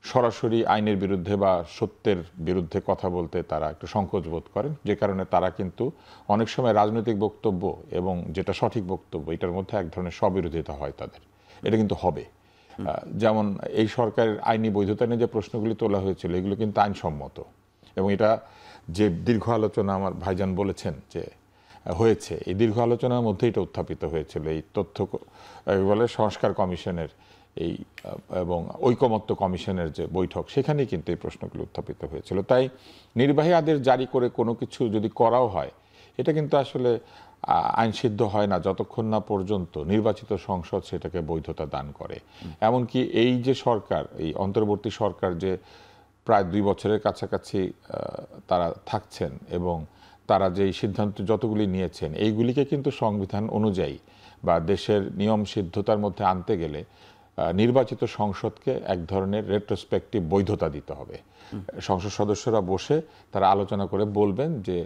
সরাসরি আইনের বিরুদ্ধে বা সত্যের বিরুদ্ধে কথা বলতে তারা একটু সংকোচ বোধ করেন, যে কারণে তারা কিন্তু অনেক সময় রাজনৈতিক বক্তব্য এবং যেটা সঠিক বক্তব্য এটার মধ্যে এক ধরনের স্ববিরোধিতা হয় তাদের। এটা কিন্তু হবে। যেমন এই সরকারের আইনি বৈধতা নিয়ে যে প্রশ্নগুলি তোলা হয়েছিল এগুলো কিন্তু আইনসম্মত, এবং এটা যে দীর্ঘ আলোচনা আমার ভাইজান বলেছেন যে হয়েছে, এই দীর্ঘ আলোচনার মধ্যে এটা উত্থাপিত হয়েছিল। এই তথ্য বলে সংস্কার কমিশনের এই এবং ঐকমত্য কমিশনের যে বৈঠক, সেখানেই কিন্তু এই প্রশ্নগুলো উত্থাপিত হয়েছিল। তাই নির্বাহী আদেশ জারি করে কোনো কিছু যদি করাও হয়, এটা কিন্তু আসলে আইনসিদ্ধ হয় না যতক্ষণ না পর্যন্ত নির্বাচিত সংসদ সেটাকে বৈধতা দান করে। এমনকি এই যে সরকার, এই অন্তর্বর্তী সরকার যে প্রায় 2 বছরের কাছাকাছি তারা থাকছেন এবং তারা যেই সিদ্ধান্ত যতগুলি নিয়েছেন এইগুলিকে কিন্তু সংবিধান অনুযায়ী বা দেশের নিয়ম সিদ্ধতার মধ্যে আনতে গেলে নির্বাচিত সংসদকে এক ধরনের রেট্রোস্পেক্টিভ বৈধতা দিতে হবে। সংসদ সদস্যরা বসে তারা আলোচনা করে বলবেন যে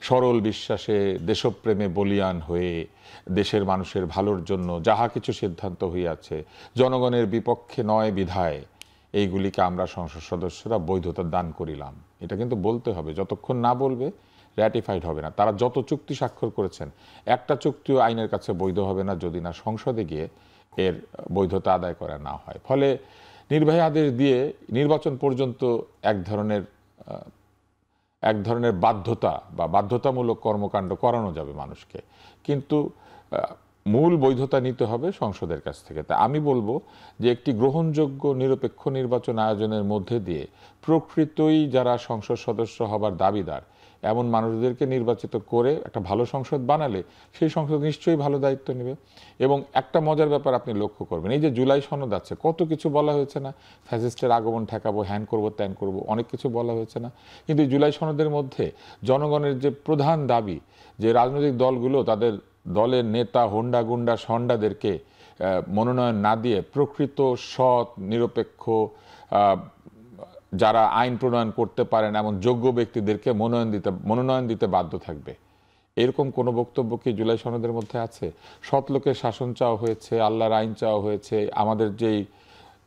সরল বিশ্বাসে দেশপ্রেমে বলিয়ান হয়ে দেশের মানুষের ভালোর জন্য যাহা কিছু সিদ্ধান্ত হইয়াছে জনগণের বিপক্ষে নয় বিধায় এইগুলিকে আমরা সংসদ সদস্যরা বৈধতা দান করিলাম। এটা কিন্তু বলতে হবে। যতক্ষণ না বলবে র্যাটিফাইড হবে না। তারা যত চুক্তি স্বাক্ষর করেছেন একটা চুক্তিও আইনের কাছে বৈধ হবে না যদি না সংসদে গিয়ে এর বৈধতা আদায় করা না হয়। ফলে নির্বাহী আদেশ দিয়ে নির্বাচন পর্যন্ত এক ধরনের বাধ্যতা বা বাধ্যতামূলক কর্মকাণ্ড করানো যাবে মানুষকে, কিন্তু মূল বৈধতা নিতে হবে সংসদের কাছ থেকে। তা আমি বলবো যে একটি গ্রহণযোগ্য নিরপেক্ষ নির্বাচন আয়োজনের মধ্যে দিয়ে প্রকৃতই যারা সংসদ সদস্য হবার দাবিদার এমন মানুষদেরকে নির্বাচিত করে একটা ভালো সংসদ বানালে সেই সংসদ নিশ্চয়ই ভালো দায়িত্ব নেবে। এবং একটা মজার ব্যাপার আপনি লক্ষ্য করবেন, এই যে জুলাই সনদ আছে, কত কিছু বলা হয়েছে না, ফ্যাসিস্টের আগমন ঠেকাবো, হ্যান করবো, ত্যান করবো, অনেক কিছু বলা হয়েছে না। কিন্তু এই জুলাই সনদের মধ্যে জনগণের যে প্রধান দাবি যে রাজনৈতিক দলগুলো তাদের দলের নেতা হোন্ডা গুন্ডা সন্ডাদেরকে মনোনয়ন না দিয়ে প্রকৃত সৎ নিরপেক্ষ যারা আইন প্রণয়ন করতে পারেন এমন যোগ্য ব্যক্তিদেরকে মনোনয়ন দিতে বাধ্য থাকবে, এরকম কোনো বক্তব্য কি জুলাই সনদের মধ্যে আছে? সৎ লোকের শাসন চাওয়া হয়েছে, আল্লাহর আইন চাওয়া হয়েছে, আমাদের যেই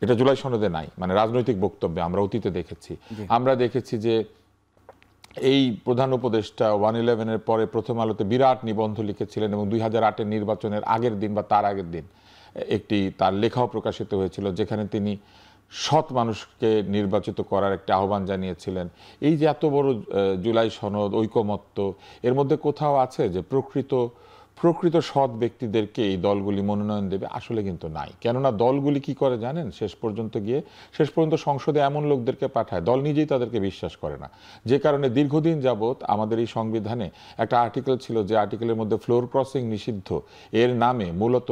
এটা জুলাই সনদে নাই। মানে রাজনৈতিক বক্তব্যে আমরা অতীতে দেখেছি, আমরা দেখেছি যে এই প্রধান উপদেষ্টা 1/11-এর পরে প্রথম আলোতে বিরাট নিবন্ধ লিখেছিলেন এবং 2008-এর নির্বাচনের আগের দিন বা তার আগের দিন একটি তার লেখাও প্রকাশিত হয়েছিল যেখানে তিনি সৎ মানুষকে নির্বাচিত করার একটা আহ্বান জানিয়েছিলেন। এই যে এত বড় জুলাই সনদ, ঐকমত্য, এর মধ্যে কোথাও আছে যে প্রকৃত সৎ ব্যক্তিদেরকে এই দলগুলি মনোনয়ন দেবে? আসলে কিন্তু নাই। কেননা দলগুলি কি করে জানেন, শেষ পর্যন্ত সংসদে এমন লোকদেরকে পাঠায় দল নিজেই তাদেরকে বিশ্বাস করে না। যে কারণে দীর্ঘদিন যাবৎ আমাদের এই সংবিধানে একটা আর্টিকেল ছিল, যে আর্টিকেলের মধ্যে ফ্লোর ক্রসিং নিষিদ্ধ, এর নামে মূলত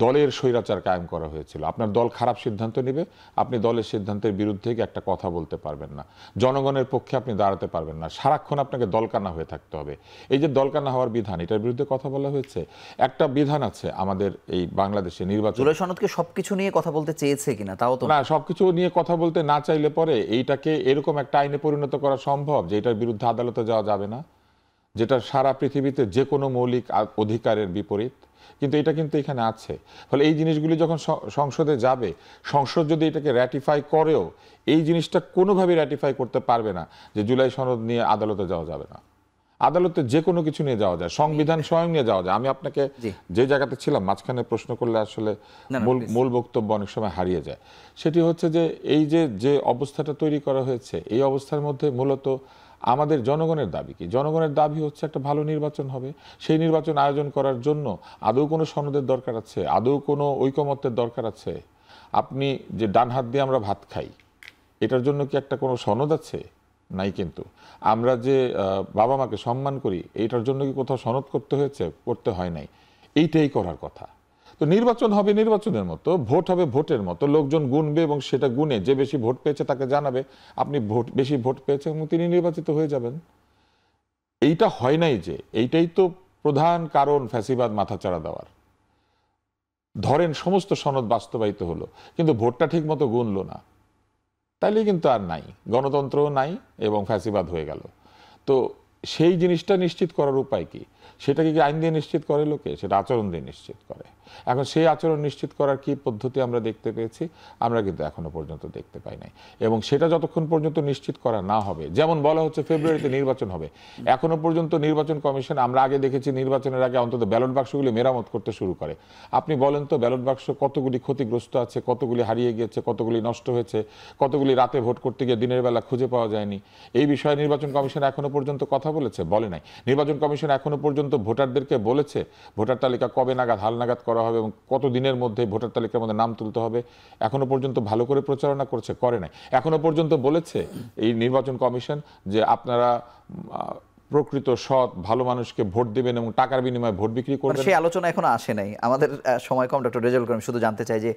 দলের স্বৈরাচার কায়েম করা হয়েছিল। আপনার দল খারাপ সিদ্ধান্ত নেবে, আপনি দলের সিদ্ধান্তের বিরুদ্ধে একটা কথা বলতে পারবেন না, জনগণের পক্ষে আপনি দাঁড়াতে পারবেন না, সারাক্ষণ আপনাকে দলকানা হয়ে থাকতে হবে। এই যে দলকানা হওয়ার বিধান, এটার বিরুদ্ধে কথা বলা হয়েছে। একটা বিধান আছে আমাদের এই বাংলাদেশে নির্বাচন, জুলাই সনদকে সবকিছু নিয়ে কথা বলতে চেয়েছে কিনা তাও তো না। সবকিছু নিয়ে কথা বলতে না চাইলে পরে এইটাকে এরকম একটা আইনে পরিণত করা সম্ভব যে এটার বিরুদ্ধে আদালতে যাওয়া যাবে না, যেটা সারা পৃথিবীতে যে কোনো মৌলিক অধিকারের বিপরীত। কিন্তু এটা কিন্তু এখানে আছে। ফলে এই জিনিসগুলি যখন সংসদে যাবে, সংসদ যদি এটাকে র্যাটিফাই করেও এই জিনিসটা কোনোভাবে র্যাটিফাই করতে পারবে না যে জুলাই সনদ নিয়ে আদালতে যাওয়া যাবে না। আদালতে যে কোনো কিছু নিয়ে যাওয়া যায়, সংবিধান স্বয়ং নিয়ে যাওয়া যায়। আমি আপনাকে যে জায়গাতে ছিলাম মাঝখানে প্রশ্ন করলে আসলে মূল বক্তব্য অনেক সময় হারিয়ে যায়। সেটি হচ্ছে যে এই যে অবস্থাটা তৈরি করা হয়েছে, এই অবস্থার মধ্যে মূলত আমাদের জনগণের দাবি কি? জনগণের দাবি হচ্ছে একটা ভালো নির্বাচন হবে। সেই নির্বাচন আয়োজন করার জন্য আদৌ কোনো সনদের দরকার আছে? আদৌ কোনো ঐকমত্যের দরকার আছে? আপনি যে ডান হাত দিয়ে আমরা ভাত খাই, এটার জন্য কি একটা কোনো সনদ আছে? নাই। কিন্তু আমরা যে বাবা মাকে সম্মান করি, এইটার জন্য কি কোথাও সনদ করতে হয়েছে? করতে হয় নাই। এইটাই করার কথা। তো নির্বাচন হবে নির্বাচনের মতো, ভোট হবে ভোটের মতো, লোকজন গুনবে এবং সেটা গুনে যে বেশি ভোট পেয়েছে তাকে জানাবে আপনি বেশি ভোট পেয়েছেন এবং তিনি নির্বাচিত হয়ে যাবেন। এইটা হয় নাই, যে এইটাই তো প্রধান কারণ ফ্যাসিবাদ মাথাচাড়া দেওয়ার। ধরেন সমস্ত সনদ বাস্তবায়িত হলো, কিন্তু ভোটটা ঠিক মতো গুনলো না, তাইলে কিন্তু আর নাই, গণতন্ত্রও নাই এবং ফ্যাসিবাদ হয়ে গেল। তো সেই জিনিসটা নিশ্চিত করার উপায় কি? সেটাকে কি আইন দিয়ে নিশ্চিত করে লোকে? সেটা আচরণ দিয়ে নিশ্চিত করে। এখন সেই আচরণ নিশ্চিত করার কি পদ্ধতি আমরা দেখতে পেয়েছি? আমরা কিন্তু এখনো পর্যন্ত দেখতে পাই নাই। এবং সেটা যতক্ষণ পর্যন্ত নিশ্চিত করা না হবে, যেমন বলা হচ্ছে ফেব্রুয়ারিতে নির্বাচন হবে, এখনো পর্যন্ত নির্বাচন কমিশন, আমরা আগে দেখেছি নির্বাচনের আগে অন্তত ব্যালট বাক্সগুলি মেরামত করতে শুরু করে। আপনি বলেন তো ব্যালট বাক্স কতগুলি ক্ষতিগ্রস্ত আছে, কতগুলি হারিয়ে গিয়েছে, কতগুলি নষ্ট হয়েছে, কতগুলি রাতে ভোট করতে গিয়ে দিনের বেলা খুঁজে পাওয়া যায়নি। এই বিষয়ে নির্বাচন কমিশন এখনো পর্যন্ত কথা বলেছে? বলে নাই। নির্বাচন কমিশন এখনো পর্যন্ত ভোটারদেরকে বলেছে ভোটার তালিকা কবে নাগাদ হালনাগাদ করা হবে এবং কত দিনের মধ্যে ভোটার তালিকার মধ্যে নাম তুলতে হবে? এখনো পর্যন্ত ভালো করে প্রচারণা করছে? করে নাই। এখনো পর্যন্ত বলেছে এই নির্বাচন কমিশন যে আপনারা প্রকৃত সৎ ভালো মানুষকে ভোট দিবেন এবং টাকার বিনিময়ে ভোট বিক্রি করবেন? সেই আলোচনা এখনো আসে নাই। আমাদের সময় কম। ডক্টর রেজাউল করিম, শুধু জানতে চাই যে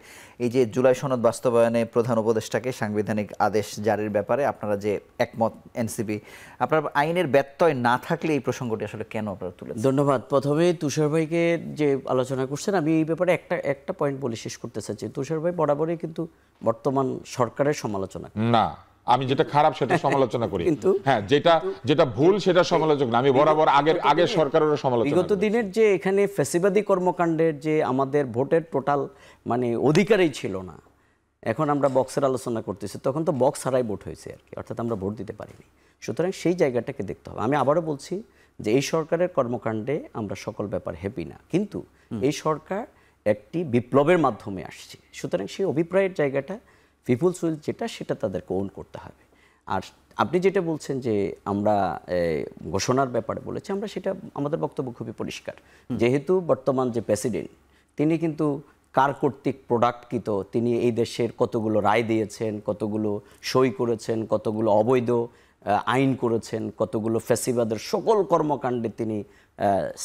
এই যে জুলাই সনদ বাস্তবায়নে প্রধান উপদেষ্টাকে সাংবিধানিক আদেশ জারির ব্যাপারে আপনারা যে একমত এনসিপি, আপনার আইনের ব্যত্যয় না থাকলে এই প্রসঙ্গটি আসলে কেন আপনারা তুলেছেন? ধন্যবাদ। প্রথমে তুষার ভাইকে যে আলোচনা করছেন, আমি এই ব্যাপারে একটা পয়েন্ট বলে শেষ করতে চাচ্ছি। তুষার ভাই বরাবরই কিন্তু বর্তমান সরকারের সমালোচনা। না, আমি যেটা খারাপ সেটা সমালোচনা করি, হ্যাঁ, যেটা ভুল সেটা সমালোচনা না। আমি বরাবর আগের সরকারেরও সমালোচনা। বিগত দিনের যে এখানে ফ্যাসিবাদী কর্মকাণ্ডের যে আমাদের ভোটের টোটাল মানে অধিকারই ছিল না, এখন আমরা বক্সের আলোচনা করতেছি, তখন তো বক্স হারাই ভোট হয়েছে আর কি, অর্থাৎ আমরা ভোট দিতে পারিনি। সুতরাং সেই জায়গাটাকে দেখতে হবে। আমি আবারও বলছি যে এই সরকারের কর্মকাণ্ডে আমরা সকল ব্যাপার হ্যাপি না, কিন্তু এই সরকার একটি বিপ্লবের মাধ্যমে আসছে। সুতরাং সেই অভিপ্রায়ের জায়গাটা পিপুলস উইল যেটা, সেটা তাদেরকে ওন করতে হবে। আর আপনি যেটা বলছেন যে আমরা ঘোষণার ব্যাপারে বলেছি, আমরা সেটা আমাদের বক্তব্য খুবই পরিষ্কার। যেহেতু বর্তমান যে প্রেসিডেন্ট, তিনি কিন্তু কার কর্তৃক প্রোডাক্টকৃত, তিনি এই দেশের কতগুলো রায় দিয়েছেন, কতগুলো সই করেছেন, কতগুলো অবৈধ আইন করেছেন, কতগুলো ফ্যাসিবাদের সকল কর্মকাণ্ডে তিনি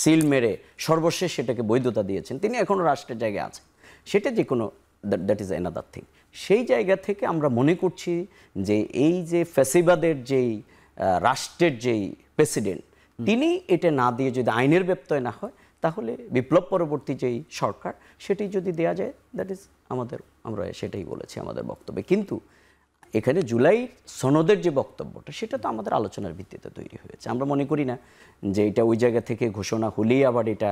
সিল মেরে সর্বশেষ সেটাকে বৈধতা দিয়েছেন। তিনি এখনও রাষ্ট্রের জায়গায় আছেন, সেটা যে কোনো দ্যাট ইজ অ্যানাদার থিং। সেই জায়গা থেকে আমরা মনে করছি যে এই যে ফ্যাসিবাদের যেই রাষ্ট্রের যেই প্রেসিডেন্ট, তিনি এটা না দিয়ে যদি আইনের ব্যত্যয় না হয়, তাহলে বিপ্লব পরবর্তী যেই সরকার, সেটি যদি দেয়া যায়, দ্যাট ইজ আমরা সেটাই বলেছি আমাদের বক্তব্যে। কিন্তু এখানে জুলাই সনদের যে বক্তব্যটা, সেটা তো আমাদের আলোচনার ভিত্তিতে তৈরি হয়েছে। আমরা মনে করি না যে এটা ওই জায়গা থেকে ঘোষণা হলেই আবার এটা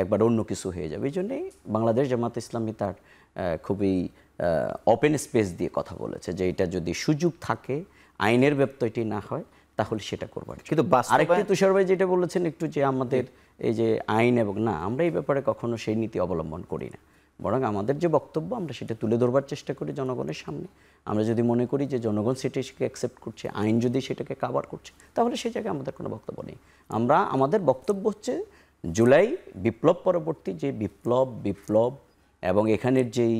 একবার অন্য কিছু হয়ে যাবে। এই জন্যেই বাংলাদেশ জামাত ইসলামী তার খুবই ওপেন স্পেস দিয়ে কথা বলেছে যে এটা যদি সুযোগ থাকে, আইনের ব্যত্যয়টি না হয়, তাহলে সেটা করবার। কিন্তু আরেকটি তুষার ভাই যেটা বলেছেন একটু, যে আমাদের এই যে আইন এবং না, আমরা এই ব্যাপারে কখনো সেই নীতি অবলম্বন করি না। বরং আমাদের যে বক্তব্য, আমরা সেটা তুলে ধরবার চেষ্টা করি জনগণের সামনে। আমরা যদি মনে করি যে জনগণ সেটাকে অ্যাকসেপ্ট করছে, আইন যদি সেটাকে কাভার করছে, তাহলে সেই জায়গায় আমাদের কোনো বক্তব্য নেই। আমাদের বক্তব্য হচ্ছে জুলাই বিপ্লব পরবর্তী যে বিপ্লব এবং এখানের যেই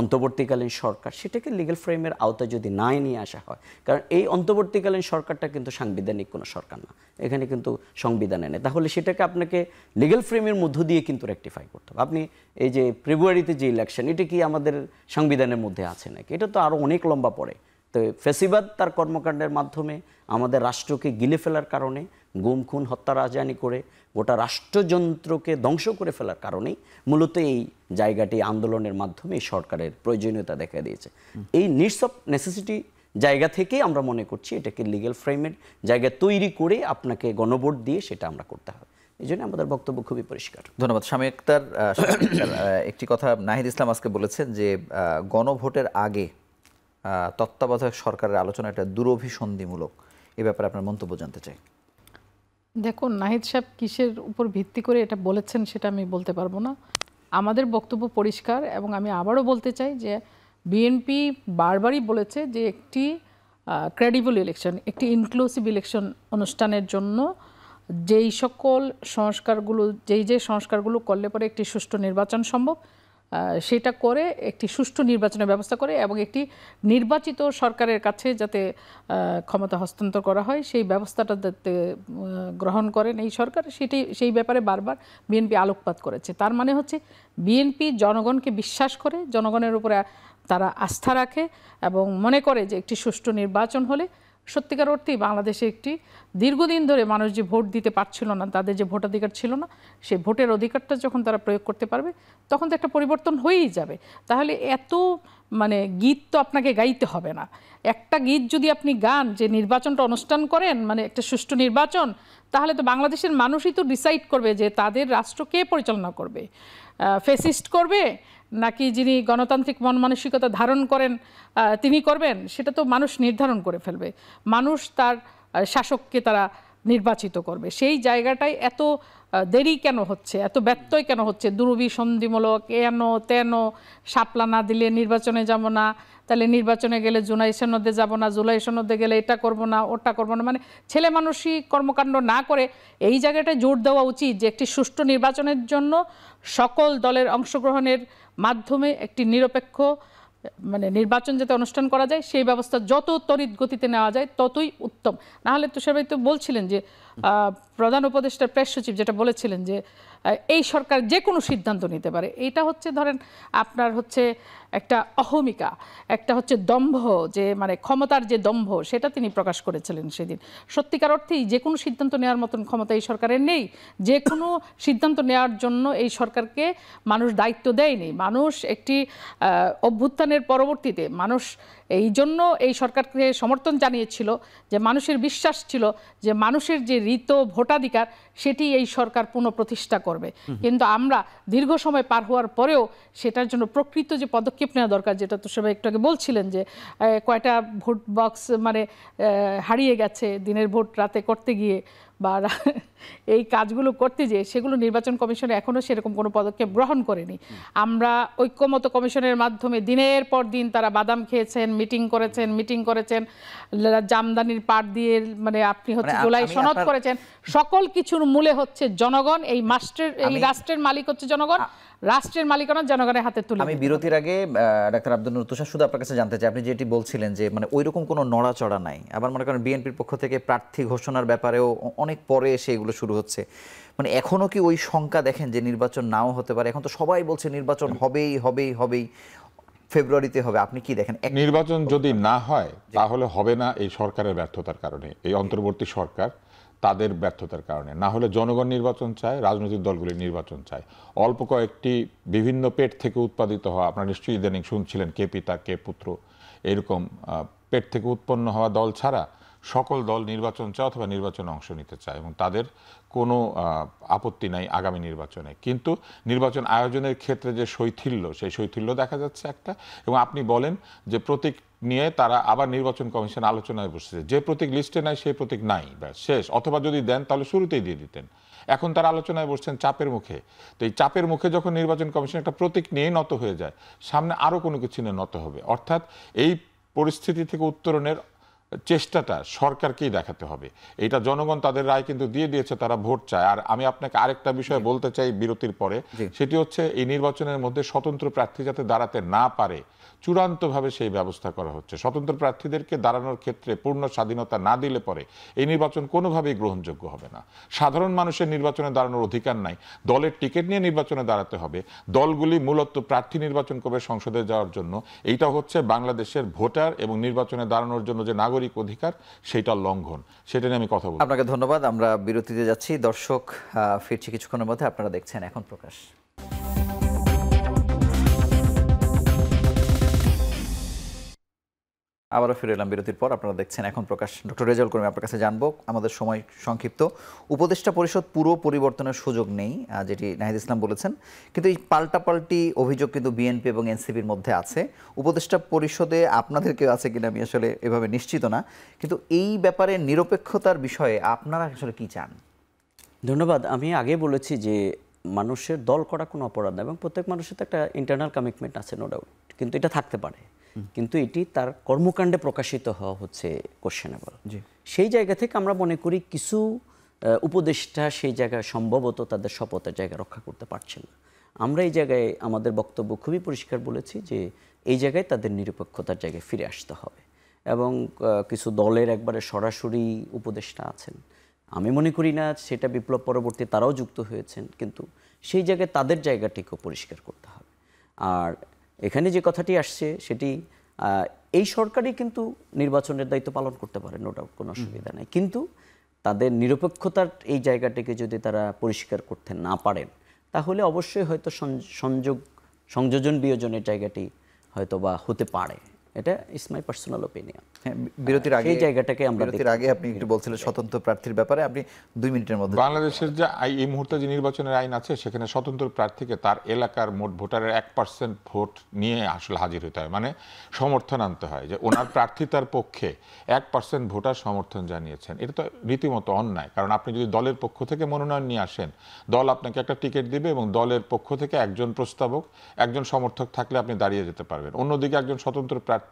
অন্তর্বর্তীকালীন সরকার, সেটাকে লিগ্যাল ফ্রেমের আওতায় যদি না নিয়ে আসা হয়, কারণ এই অন্তর্বর্তীকালীন সরকারটা কিন্তু সাংবিধানিক কোনো সরকার না, এখানে কিন্তু সংবিধানে নেই, তাহলে সেটাকে আপনাকে লিগ্যাল ফ্রেমের মধ্য দিয়ে কিন্তু রেকটিফাই করতে হবে। আপনি এই যে ফেব্রুয়ারিতে যে ইলেকশন, এটা কি আমাদের সংবিধানের মধ্যে আছে নাকি? এটা তো আরও অনেক লম্বা পড়ে। তো ফ্যাসিবাদ তার কর্মকাণ্ডের মাধ্যমে আমাদের রাষ্ট্রকে গিলে ফেলার কারণে, গুম খুন হত্যা রাজধানী করে গোটা রাষ্ট্রযন্ত্রকে ধ্বংস করে ফেলার কারণেই মূলত এই জায়গাটি আন্দোলনের মাধ্যমে সরকারের প্রয়োজনীয়তা দেখা দিয়েছে। এই নিডস অফ নেসেসিটি জায়গা থেকেই আমরা মনে করছি এটাকে লিগ্যাল ফ্রেমের জায়গা তৈরি করে আপনাকে গণভোট দিয়ে সেটা আমরা করতে হবে। এই জন্য আমাদের বক্তব্য খুবই পরিষ্কার। ধন্যবাদ। স্বামী আক্তার, একটি কথা নাহিদ ইসলাম আজকে বলেছেন যে গণভোটের আগে তত্ত্বাবধায়ক সরকারের আলোচনা একটা দুরভিসন্ধিমূলক। এ ব্যাপারে আপনার মন্তব্য জানতে চাই। দেখুন, নাহিদ সাহেব কিসের উপর ভিত্তি করে এটা বলেছেন সেটা আমি বলতে পারবো না। আমাদের বক্তব্য পরিষ্কার, এবং আমি আবারও বলতে চাই যে বিএনপি বারবারই বলেছে যে একটি ক্রেডিবল ইলেকশন, একটি ইনক্লুসিভ ইলেকশন অনুষ্ঠানের জন্য যেই সকল সংস্কারগুলো, যে সংস্কারগুলো করলে পরে একটি সুষ্ঠু নির্বাচন সম্ভব, সেটা করে একটি সুষ্ঠু নির্বাচনের ব্যবস্থা করে এবং একটি নির্বাচিত সরকারের কাছে যাতে ক্ষমতা হস্তান্তর করা হয় সেই ব্যবস্থাটা যাতে গ্রহণ করেন এই সরকার, সেই ব্যাপারে বারবার বিএনপি আলোকপাত করেছে। তার মানে হচ্ছে বিএনপি জনগণকে বিশ্বাস করে, জনগণের উপরে তারা আস্থা রাখে এবং মনে করে যে একটি সুষ্ঠু নির্বাচন হলে সত্যিকার অর্থেই বাংলাদেশে একটি দীর্ঘদিন ধরে মানুষ যে ভোট দিতে পারছিল না, তাদের যে ভোটাধিকার ছিল না, সেই ভোটের অধিকারটা যখন তারা প্রয়োগ করতে পারবে তখন তো একটা পরিবর্তন হয়েই যাবে। তাহলে এত গীত তো আপনাকে গাইতে হবে না। একটা গীত যদি আপনি গান যে নির্বাচনটা অনুষ্ঠান করেন, একটা সুষ্ঠু নির্বাচন, তাহলে তো বাংলাদেশের মানুষই তো ডিসাইড করবে যে তাদের রাষ্ট্র কে পরিচালনা করবে, ফ্যাসিস্ট করবে নাকি যিনি গণতান্ত্রিক মন মানসিকতা ধারণ করেন তিনি করবেন। সেটা তো মানুষ নির্ধারণ করে ফেলবে, মানুষ তার শাসককে তারা নির্বাচিত করবে। সেই জায়গাটায় এত দেরি কেন হচ্ছে, এত ব্যত্যয় কেন হচ্ছে, দুরভিসন্ধিমূলক এন তেন, শাপলা না দিলে নির্বাচনে যাব না, তাহলে নির্বাচনে গেলে জুলাই সনদে যাব না, জুলাই সনদে গেলে এটা করব না, ওটা করব না, ছেলে মানুষই কর্মকাণ্ড না করে এই জায়গাটায় জোর দেওয়া উচিত যে একটি সুষ্ঠু নির্বাচনের জন্য সকল দলের অংশগ্রহণের মাধ্যমে একটি নিরপেক্ষ নির্বাচন যাতে অনুষ্ঠান করা যায় সেই ব্যবস্থা যত তড়িৎ গতিতে নেওয়া যায় ততই উত্তম। নাহলে তো সবাই তো বলছিলেন যে প্রধান উপদেষ্টার প্রেস সচিব যেটা বলেছিলেন যে এই সরকার যে কোনো সিদ্ধান্ত নিতে পারে, এইটা হচ্ছে ধরেন আপনার হচ্ছে একটা অহমিকা, একটা হচ্ছে দম্ভ, যে ক্ষমতার যে দম্ভ সেটা তিনি প্রকাশ করেছিলেন সেদিন। সত্যিকার অর্থেই যে কোনো সিদ্ধান্ত নেওয়ার মতন ক্ষমতা এই সরকারের নেই, যে কোনো সিদ্ধান্ত নেওয়ার জন্য এই সরকারকে মানুষ দায়িত্ব দেয়নি। মানুষ একটি অভ্যুত্থানের পরবর্তীতে মানুষ এই জন্য এই সরকারকে সমর্থন জানিয়েছিল যে মানুষের বিশ্বাস ছিল যে মানুষের যে ঋত ভোটাধিকার সেটি এই সরকার পুনঃপ্রতিষ্ঠা করবে। কিন্তু আমরা দীর্ঘ সময় পার হওয়ার পরেও সেটার জন্য প্রকৃত যে পদক্ষেপ নেওয়া দরকার, যেটা তো সবাই একটু আগে বলছিলেন যে কয়টা ভোট বক্স হারিয়ে গেছে দিনের ভোট রাতে করতে গিয়ে বা এই কাজগুলো করতে যেয়ে, সেগুলো নির্বাচন কমিশন এখনও সেরকম কোনো পদক্ষেপ গ্রহণ করেনি। আমরা ঐক্যমত কমিশনের মাধ্যমে দিনের পর দিন তারা বাদাম খেয়েছেন, মিটিং করেছেন, জামদানির পাট দিয়ে আপনি হচ্ছে জুলাই সনদ করেছেন। সকল কিছুর মূলে হচ্ছে জনগণ, এই রাষ্ট্রের মালিক হচ্ছে জনগণ, রাষ্ট্রের মালিকানা জনগণের হাতে তুলে। আমি বিরতির আগে ডাক্তার আব্দুল নূর তুষার শুধু আপনার কাছে জানতে চাই, আপনি যেটি বলছিলেন যে ওইরকম কোনো নড়াচড়া নাই, আবার মনে করেন বিএনপির পক্ষ থেকে প্রার্থী ঘোষণার ব্যাপারেও অনেক পরে এসে এগুলো শুরু হচ্ছে, এখনো কি ওই শঙ্কা দেখেন যে নির্বাচন নাও হতে পারে? এখন তো সবাই বলছে নির্বাচন হবেই, ফেব্রুয়ারিতে হবে। আপনি কি দেখেন? নির্বাচন যদি না হয় তাহলে হবে না এই সরকারের ব্যর্থতার কারণে, এই অন্তর্বর্তী সরকার তাদের ব্যর্থতার কারণে। না হলে জনগণ নির্বাচন চায়, রাজনৈতিক দলগুলি নির্বাচন চায়। অল্প কয়েকটি বিভিন্ন পেট থেকে উৎপাদিত হওয়া, আপনারা নিশ্চয়ই ইদানিং শুনছিলেন কে পিতা কে পুত্র, এরকম পেট থেকে উৎপন্ন হওয়া দল ছাড়া সকল দল নির্বাচন চায় অথবা নির্বাচনে অংশ নিতে চায় এবং তাদের কোনো আপত্তি নাই আগামী নির্বাচনে। কিন্তু নির্বাচন আয়োজনের ক্ষেত্রে যে শৈথিল্য, সেই শৈথিল্য দেখা যাচ্ছে একটা। এবং আপনি বলেন যে প্রতীক নিয়ে তারা আবার নির্বাচন কমিশন আলোচনায় বসছে, যে প্রতীক লিস্টে নাই সেই প্রতীক নাই, ব্যাস শেষ। অথবা যদি দেন তাহলে শুরুতেই দিয়ে দিতেন। এখন তারা আলোচনায় বসছেন চাপের মুখে। তো এই চাপের মুখে যখন নির্বাচন কমিশন একটা প্রতীক নিয়েই নত হয়ে যায়, সামনে আরও কোনো কিছু নিয়ে নত হবে। অর্থাৎ এই পরিস্থিতি থেকে উত্তরণের চেষ্টাটা সরকারকেই দেখাতে হবে। এটা জনগণ তাদের রায় কিন্তু দিয়ে দিয়েছে, তারা ভোট চায়। আর আমি আপনাকে আরেকটা বিষয় বলতে চাই বিরতির পরে, সেটি হচ্ছে এই নির্বাচনের মধ্যে স্বতন্ত্র প্রার্থী যাতে দাঁড়াতে না পারে চূড়ান্তভাবে সেই ব্যবস্থা করা হচ্ছে। স্বতন্ত্র প্রার্থীদেরকে দাঁড়ানোর ক্ষেত্রে পূর্ণ স্বাধীনতা না দিলে পরে এই নির্বাচন কোনোভাবেই গ্রহণযোগ্য হবে না। সাধারণ মানুষের নির্বাচনে দাঁড়ানোর অধিকার নাই, দলের টিকিট নিয়ে নির্বাচনে দাঁড়াতে হবে। দলগুলি মূলত প্রার্থী নির্বাচন করবে সংসদে যাওয়ার জন্য। এইটা হচ্ছে বাংলাদেশের ভোটার এবং নির্বাচনে দাঁড়ানোর জন্য যে নাগরিক অধিকার, সেটা লঙ্ঘন। সেটা নিয়ে আমি কথা বলবো। আপনাকে ধন্যবাদ। আমরা বিরতিতে যাচ্ছি। দর্শক ফিরছি কিছুক্ষণের মধ্যে। আপনারা দেখছেন এখন প্রকাশ। আবারও ফিরে এলাম বিরতির পর। আপনারা দেখছেন এখন প্রকাশ। ডক্টর রেজাউল করিম, আপনার কাছে জানবো, আমাদের সময় সংক্ষিপ্ত। উপদেষ্টা পরিষদ পুরো পরিবর্তনের সুযোগ নেই, যেটি নাহিদ ইসলাম বলেছেন, কিন্তু এই পাল্টাপাল্টি অভিযোগ কিন্তু বিএনপি এবং এনসিপির মধ্যে আছে। উপদেষ্টা পরিষদে আপনাদের কেউ আছে কিনা আমি আসলে এভাবে নিশ্চিত না, কিন্তু এই ব্যাপারে নিরপেক্ষতার বিষয়ে আপনারা আসলে কি চান? ধন্যবাদ। আমি আগে বলেছি যে মানুষের দল করা কোনো অপরাধ না এবং প্রত্যেক মানুষের তো একটা ইন্টারনাল কমিটমেন্ট আছে, নো ডাউট, কিন্তু এটা থাকতে পারে। কিন্তু এটি তার কর্মকাণ্ডে প্রকাশিত হওয়া হচ্ছে কোশ্চেনেবল। সেই জায়গা থেকে আমরা মনে করি কিছু উপদেষ্টা সেই জায়গায় সম্ভবত তাদের শপথের জায়গা রক্ষা করতে পারছেন না। আমরা এই জায়গায় আমাদের বক্তব্য খুবই পরিষ্কার বলেছি যে এই জায়গায় তাদের নিরপেক্ষতার জায়গায় ফিরে আসতে হবে। এবং কিছু দলের একবারে সরাসরি উপদেষ্টা আছেন, আমি মনে করি না সেটা বিপ্লব পরবর্তী তারাও যুক্ত হয়েছেন, কিন্তু সেই জায়গায় তাদের জায়গাটিকেও পরিষ্কার করতে হবে। আর এখানে যে কথাটি আসছে সেটি এই সরকারই কিন্তু নির্বাচনের দায়িত্ব পালন করতে পারে, নো ডাউট, কোনো অসুবিধা নেই, কিন্তু তাদের নিরপেক্ষতার এই জায়গাটিকে যদি তারা পরিষ্কার করতে না পারেন তাহলে অবশ্যই হয়তো সংযোজন বিয়োজনের জায়গাটি হয়তো বা হতে পারে। এটা ইজ মাই পার্সোনাল ওপিনিয়ন। বিরতির আগে এই জায়গাটাকে আমরা বিরতির আগে আপনি একটু বলছিলেন স্বতন্ত্র প্রার্থীর ব্যাপারে, আপনি 2 মিনিটের মধ্যে। বাংলাদেশের যে এই মুহূর্তে যে নির্বাচনের আইন আছে সেখানে স্বতন্ত্র প্রার্থীকে তার এলাকার মোট ভোটারের 1% ভোট নিয়ে আসলে হাজির হতে হয়, মানে সমর্থন আনতে হয় যে ওনার প্রার্থিতার পক্ষে 1% ভোটার সমর্থন জানিয়েছেন। এটা তো রীতিমতো অন্যায়, কারণ আপনি যদি দলের পক্ষ থেকে মনোনয়ন নিয়ে আসেন, দল আপনাকে একটা টিকিট দিবে এবং দলের পক্ষ থেকে একজন প্রস্তাবক, একজন সমর্থক থাকলে আপনি দাঁড়িয়ে যেতে পারবেন। অন্যদিকে একজন স্বতন্ত্র প্রার্থী,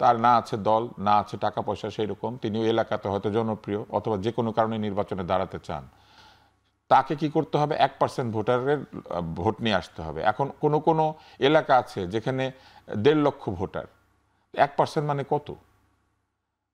তার না আছে দল, না আছে টাকা পয়সা সেই রকম, তিনি ওই এলাকাতে হয়তো জনপ্রিয় অথবা যে কোনো কারণে নির্বাচনে দাঁড়াতে চান, তাকে কি করতে হবে? 1% ভোটারের ভোট নিয়ে আসতে হবে। এখন কোনো কোনো এলাকা আছে যেখানে 1.5 লক্ষ ভোটার, 1% মানে কত,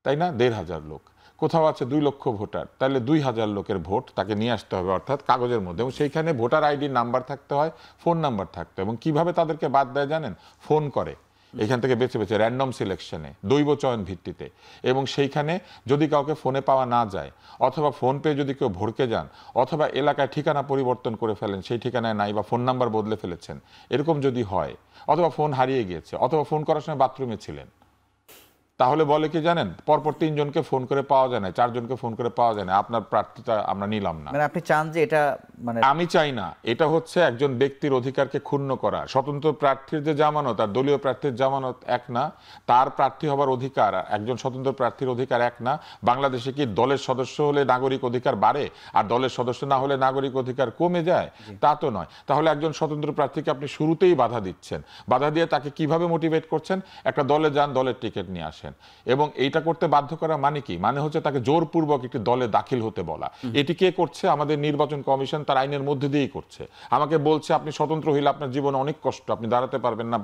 তাই না? 1,500 লোক। কোথাও আছে 2 লক্ষ ভোটার, তাহলে 2,000 লোকের ভোট তাকে নিয়ে আসতে হবে, অর্থাৎ কাগজের মধ্যে। এবং সেইখানে ভোটার আইডি নাম্বার থাকতে হয়, ফোন নাম্বার থাকতে হয়। এবং কিভাবে তাদেরকে বাদ দেয় জানেন? ফোন করে এখান থেকে বেছে বেছে র্যান্ডম সিলেকশনে, দৈব চয়ন ভিত্তিতে। এবং সেইখানে যদি কাউকে ফোনে পাওয়া না যায়, অথবা ফোন পেয়ে যদি কেউ ভড়কে যান, অথবা এলাকায় ঠিকানা পরিবর্তন করে ফেলেন, সেই ঠিকানায় নাই, বা ফোন নাম্বার বদলে ফেলেছেন, এরকম যদি হয়, অথবা ফোন হারিয়ে গিয়েছে, অথবা ফোন করার সময় বাথরুমে ছিলেন, তাহলে বলে কি জানেন? পরপর 3 জনকে ফোন করে পাওয়া যায় না, 4 জনকে ফোন করে পাওয়া যায় না, আপনার প্রার্থীটা আমরা নিলাম না। মানে আপনি চান যে এটা, মানে আমি চাই না। এটা হচ্ছে একজন ব্যক্তির অধিকারকে ক্ষুণ্ণ করা। স্বতন্ত্র প্রার্থীর যে জামানত আর দলীয় প্রার্থীর জামানত এক না, তার প্রার্থী হবার অধিকার একজন স্বতন্ত্র প্রার্থীর অধিকার এক না। বাংলাদেশে কি দলের সদস্য হলে নাগরিক অধিকার বাড়ে আর দলের সদস্য না হলে নাগরিক অধিকার কমে যায়? তা তো নয়। তাহলে একজন স্বতন্ত্র প্রার্থীকে আপনি শুরুতেই বাধা দিচ্ছেন। বাধা দিয়ে তাকে কিভাবে মোটিভেট করছেন? একটা দলে যান, দলের টিকিট নিয়ে আসেন। এবং এইটা করতে বাধ্য করা মানে কি? মানে হচ্ছে তাকে জোরপূর্বক একটি দলে দাখিল হতে বলা। এটি কে করছে? আমাদের নির্বাচন কমিশন তার আইনের মধ্যে দিয়েই করছে। আমাকে বলছে আপনি স্বতন্ত্র হইলে আপনার জীবনে অনেক কষ্ট, আপনি দাঁড়াতে পারবেন না,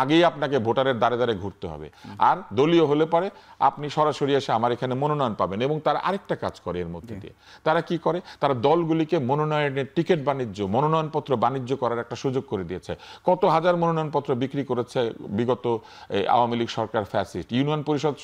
আগেই আপনাকে ভোটারের দ্বারে দ্বারে ঘুরতে হবে। আর দলীয় হলে পরে আপনি সরাসরি এসে আমার এখানে মনোনয়ন পাবেন। এবং তারা আরেকটা কাজ করে এর মধ্যে দিয়ে, তারা কি করে? তারা দলগুলিকে মনোনয়নের টিকিট বাণিজ্য, মনোনয়নপত্র বাণিজ্য করার একটা সুযোগ করে দিয়েছে। কত হাজার মনোনয়নপত্র বিক্রি করেছে বিগত আওয়ামী লীগ সরকার, ফ্যাসিস্ট। ইউনিয়ন পরিষদ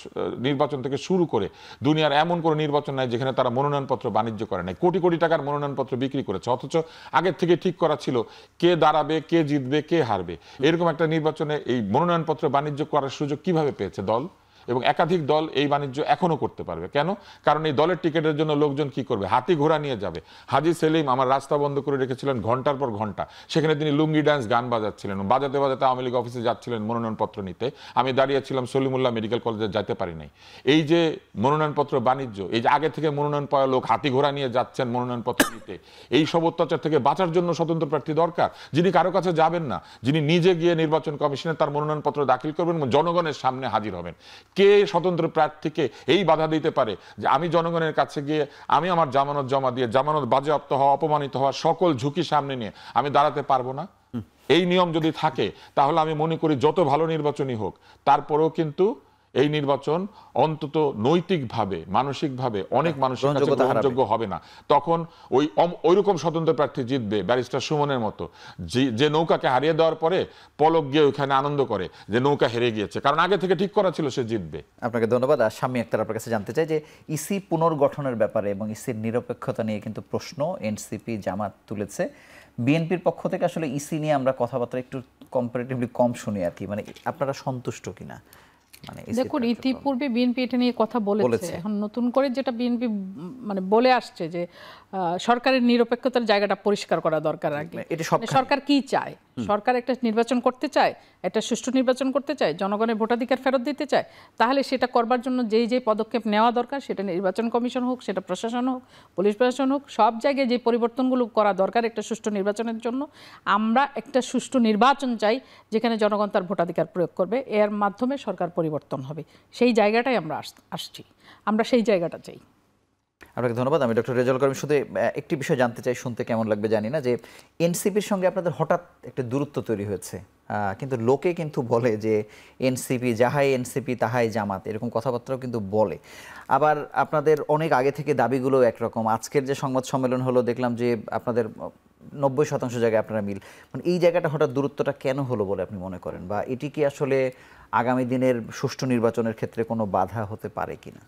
নির্বাচন থেকে শুরু করে দুনিয়ার এমন কোনো নির্বাচন নাই যেখানে তারা মনোনয়নপত্র বাণিজ্য করে নাই। কোটি কোটি টাকার মনোনয়নপত্র বিক্রি করেছে, অথচ আগের থেকে ঠিক করা ছিল কে দাঁড়াবে, কে জিতবে, কে হারবে। এরকম একটা নির্বাচনে এই মনোনয়নপত্র বাণিজ্য করার সুযোগ কিভাবে পেয়েছে দল? এবং একাধিক দল এই বাণিজ্য এখনো করতে পারবে। কেন? কারণ এই দলের টিকিটের জন্য লোকজন কি করবে? হাতি ঘোড়া নিয়ে যাবে। হাজী সেলিম আমার রাস্তা বন্ধ করে রেখেছিলেন ঘন্টার পর ঘন্টা, সেখানে তিনি লুঙ্গি ডান্স গান বাজাচ্ছিলেন, বাজাতে বাজাতে আওয়ামী লীগ অফিসে যাচ্ছিলেন মনোনয়নপত্র নিতে। আমি দাঁড়িয়েছিলাম সলিমুল্লাহ মেডিকেল কলেজে, যেতে পারি নাই। এই যে মনোনয়নপত্র বাণিজ্য, এই যে আগে থেকে মনোনয়ন পাওয়া লোক হাতি ঘোড়া নিয়ে যাচ্ছেন মনোনয়নপত্র নিতে, এই সব অত্যাচার থেকে বাঁচার জন্য স্বতন্ত্র প্রার্থী দরকার, যিনি কারো কাছে যাবেন না, যিনি নিজে গিয়ে নির্বাচন কমিশনে তার মনোনয়নপত্র দাখিল করবেন এবং জনগণের সামনে হাজির হবেন। কে স্বতন্ত্র প্রার্থীকে এই বাধা দিতে পারে যে আমি জনগণের কাছে গিয়ে আমি আমার জামানত জমা দিয়ে, জামানত বাজেয়াপ্ত হওয়া, অপমানিত হওয়া সকল ঝুঁকি সামনে নিয়ে আমি দাঁড়াতে পারবো না? এই নিয়ম যদি থাকে তাহলে আমি মনে করি যত ভালো নির্বাচনই হোক, তারপরেও কিন্তু এই নির্বাচন অন্তত নৈতিকভাবে, মানসিকভাবে অনেক মানুষের কাছে গ্রহণযোগ্য হবে না। তখন ওইরকম স্বতন্ত্র প্রার্থী জিতবে ব্যারিস্টার সুমনের মতো, যে নৌকাকে হারিয়ে দেওয়ার পরে পলক গিয়ে ওইখানে আনন্দ করে যে নৌকা হেরে গিয়েছে, কারণ আগে থেকে ঠিক করা ছিল সে জিতবে। আপনাকে ধন্যবাদ। আর শাম্মী আক্তার, আপনার কাছে জানতে চাই যে ইসি পুনর্গঠনের ব্যাপারে এবং ইসির নিরপেক্ষতা নিয়ে কিন্তু প্রশ্ন এনসিপি, জামাত তুলেছে। বিএনপির পক্ষ থেকে আসলে ইসি নিয়ে আমরা কথাবার্তা একটু কম্পারেটিভলি কম শুনি আর কি, মানে আপনারা সন্তুষ্ট কিনা? দেখুন, ইতিপূর্বে বিএনপি এটা নিয়ে কথা বলেছে। এখন নতুন করে যেটা বিএনপি মানে বলে আসছে যে সরকারের নিরপেক্ষতার জায়গাটা পরিষ্কার করা দরকার। আগে সরকার কি চায়? সরকার একটা নির্বাচন করতে চায়, একটা সুষ্ঠু নির্বাচন করতে চায়, জনগণের ভোটাধিকার ফেরত দিতে চায়, তাহলে সেটা করবার জন্য যে পদক্ষেপ নেওয়া দরকার, সেটা নির্বাচন কমিশন হোক, সেটা প্রশাসন হোক, পুলিশ প্রশাসন হোক, সব জায়গায় যে পরিবর্তনগুলো করা দরকার একটা সুষ্ঠু নির্বাচনের জন্য, আমরা একটা সুষ্ঠু নির্বাচন চাই যেখানে জনগণ তার ভোটাধিকার প্রয়োগ করবে, এর মাধ্যমে সরকার পরিবর্তন হবে। সেই জায়গাটাই আমরা আসছি, আমরা সেই জায়গাটা চাই। আপনাকে ধন্যবাদ। আমি ডক্টর রেজাউল করিম শুধু একটি বিষয় জানতে চাই, শুনতে কেমন লাগবে জানি না, যে এনসিপির সঙ্গে আপনাদের হঠাৎ একটা দূরত্ব তৈরি হয়েছে, কিন্তু লোকে কিন্তু বলে যে এনসিপি যাহাই এনসিপি তাহাই জামাত, এরকম কথাবার্তাও কিন্তু বলে। আবার আপনাদের অনেক আগে থেকে দাবিগুলো একরকম। আজকের যে সংবাদ সম্মেলন হলো দেখলাম যে আপনাদের 90% জায়গায় আপনারা মিল, মানে এই জায়গাটা হঠাৎ দূরত্বটা কেন হলো বলে আপনি মনে করেন, বা এটি কি আসলে আগামী দিনের সুষ্ঠু নির্বাচনের ক্ষেত্রে কোনো বাধা হতে পারে কিনা?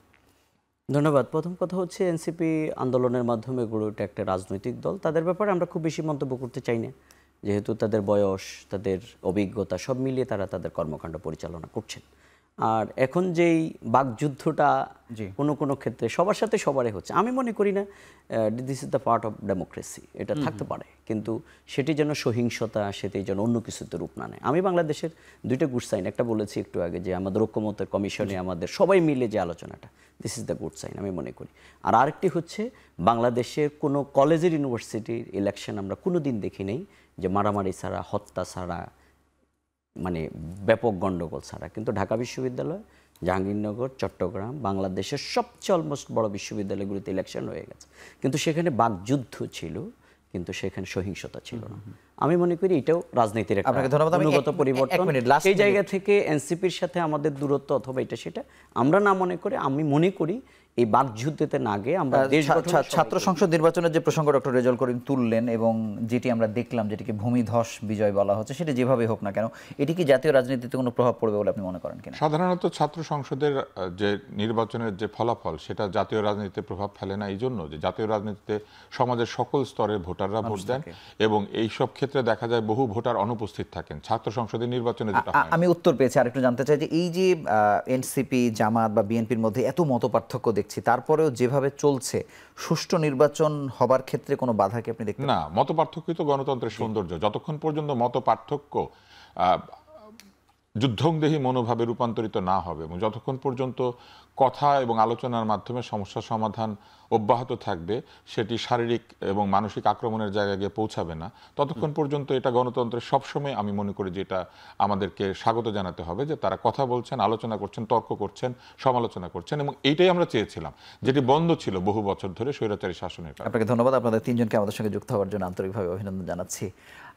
ধন্যবাদ। প্রথম কথা হচ্ছে এনসিপি আন্দোলনের মাধ্যমে গড়ে ওঠা একটা রাজনৈতিক দল, তাদের ব্যাপারে আমরা খুব বেশি মন্তব্য করতে চাই না, যেহেতু তাদের বয়স, তাদের অভিজ্ঞতা সব মিলিয়ে তারা তাদের কর্মকাণ্ড পরিচালনা করছেন। আর এখন যেই বাকযুদ্ধটা কোনো কোনো ক্ষেত্রে সবার সাথে সবারই হচ্ছে, আমি মনে করি না this is the part of democracy, এটা থাকতে পারে, কিন্তু সেটি যেন সহিংসতা, সেটি যেন অন্য কিছুতে রূপ না নেয়। আমি বাংলাদেশের দুইটা গুড সাইন, একটা বলেছি একটু আগে যে আমাদের ঐক্যমত্যের কমিশনে আমাদের সবাই মিলে যে আলোচনাটা, this is the good sign আমি মনে করি। আর আরেকটি হচ্ছে বাংলাদেশের কোনো কলেজের ইউনিভার্সিটির ইলেকশন আমরা কোনো দিন দেখি নেই যে মারামারি ছাড়া, হত্যা ছাড়া, মানে ব্যাপক গণ্ডগোল ছাড়া। কিন্তু ঢাকা বিশ্ববিদ্যালয়, জাহাঙ্গীরনগর, চট্টগ্রাম, বাংলাদেশের সবচেয়ে অলমোস্ট বড় বিশ্ববিদ্যালয়গুলিতে ইলেকশন হয়ে গেছে, কিন্তু সেখানে বাকযুদ্ধ ছিল, কিন্তু সেখানে সহিংসতা ছিল না। আমি মনে করি এটাও রাজনীতির একটা গুণগত পরিবর্তন। সেই জায়গা থেকে এনসিপির সাথে আমাদের দূরত্ব অথবা এটা সেটা আমরা না মনে করে, আমি মনে করি এই বাকযুদ্ধতে না গিয়ে আমরা ছাত্র সংসদ নির্বাচনের যে প্রসঙ্গ ডক্টর রেজাউল করিম তুললেন এবং যেটি আমরা দেখলাম, যেটিকে ভূমিধস বিজয় বলা হচ্ছে, সেটা যেভাবে হোক না কেন, এটি কি জাতীয় রাজনীতিতে কোনো প্রভাব পড়বে বলে আপনি মনে করেন কিনা? সাধারণত ছাত্র সংসদের যে নির্বাচনের যে ফলাফল, সেটা জাতীয় রাজনীতিতে প্রভাব ফেলে না, এই জন্য যে জাতীয় রাজনীতিতে সমাজের সকল স্তরের ভোটাররা ভোট দেন এবং এই সব ক্ষেত্রে দেখা যায় বহু ভোটার অনুপস্থিত থাকেন ছাত্র সংসদের নির্বাচনে। আমি উত্তর পেয়েছি, আর একটু জানতে চাই যে এই যে এনসিপি, জামাত বা বিএনপির মধ্যে এত মতপার্থক্য দেখছি, তারপরেও যেভাবে চলছে, সুষ্ঠু নির্বাচন হবার ক্ষেত্রে কোনো বাধা কি আপনি দেখতে? না, মতপার্থক্যই তো গণতন্ত্রের সৌন্দর্য। যতক্ষণ পর্যন্ত মতপার্থক্য যুদ্ধংদেহী মনোভাবে রূপান্তরিত না হবে এবং যতক্ষণ পর্যন্ত কথা এবং আলোচনার মাধ্যমে সমস্যা সমাধান অব্যাহত থাকবে, সেটি শারীরিক এবং মানসিক আক্রমণের জায়গায় গিয়ে পৌঁছাবে না, ততক্ষণ পর্যন্ত এটা গণতন্ত্রের সবসময় আমি মনে করি যে এটা আমাদেরকে স্বাগত জানাতে হবে, যে তারা কথা বলছেন, আলোচনা করছেন, তর্ক করছেন, সমালোচনা করছেন, এবং এইটাই আমরা চেয়েছিলাম, যেটি বন্ধ ছিল বহু বছর ধরে স্বৈরাচারী শাসনের কারণে। আপনাকে ধন্যবাদ। আপনাদের তিনজনকে আমাদের সঙ্গে যুক্ত হওয়ার জন্য আন্তরিকভাবে অভিনন্দন জানাচ্ছি।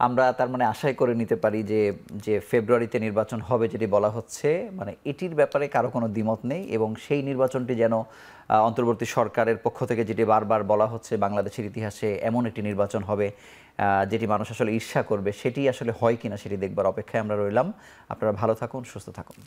আমরা তার মানে আশাই করে নিতে পারি যে ফেব্রুয়ারিতে নির্বাচন হবে যেটি বলা হচ্ছে, মানে এটির ব্যাপারে কারো কোনো দ্বিমত নেই, এবং সেই নির্বাচনটি যেন অন্তর্বর্তী সরকারের পক্ষ থেকে যেটি বারবার বলা হচ্ছে বাংলাদেশের ইতিহাসে এমন একটি নির্বাচন হবে যেটি মানুষ আসলে ঈর্ষা করবে, সেটি আসলে হয় কিনা সেটি দেখবার অপেক্ষায় আমরা রইলাম। আপনারা ভালো থাকুন, সুস্থ থাকুন।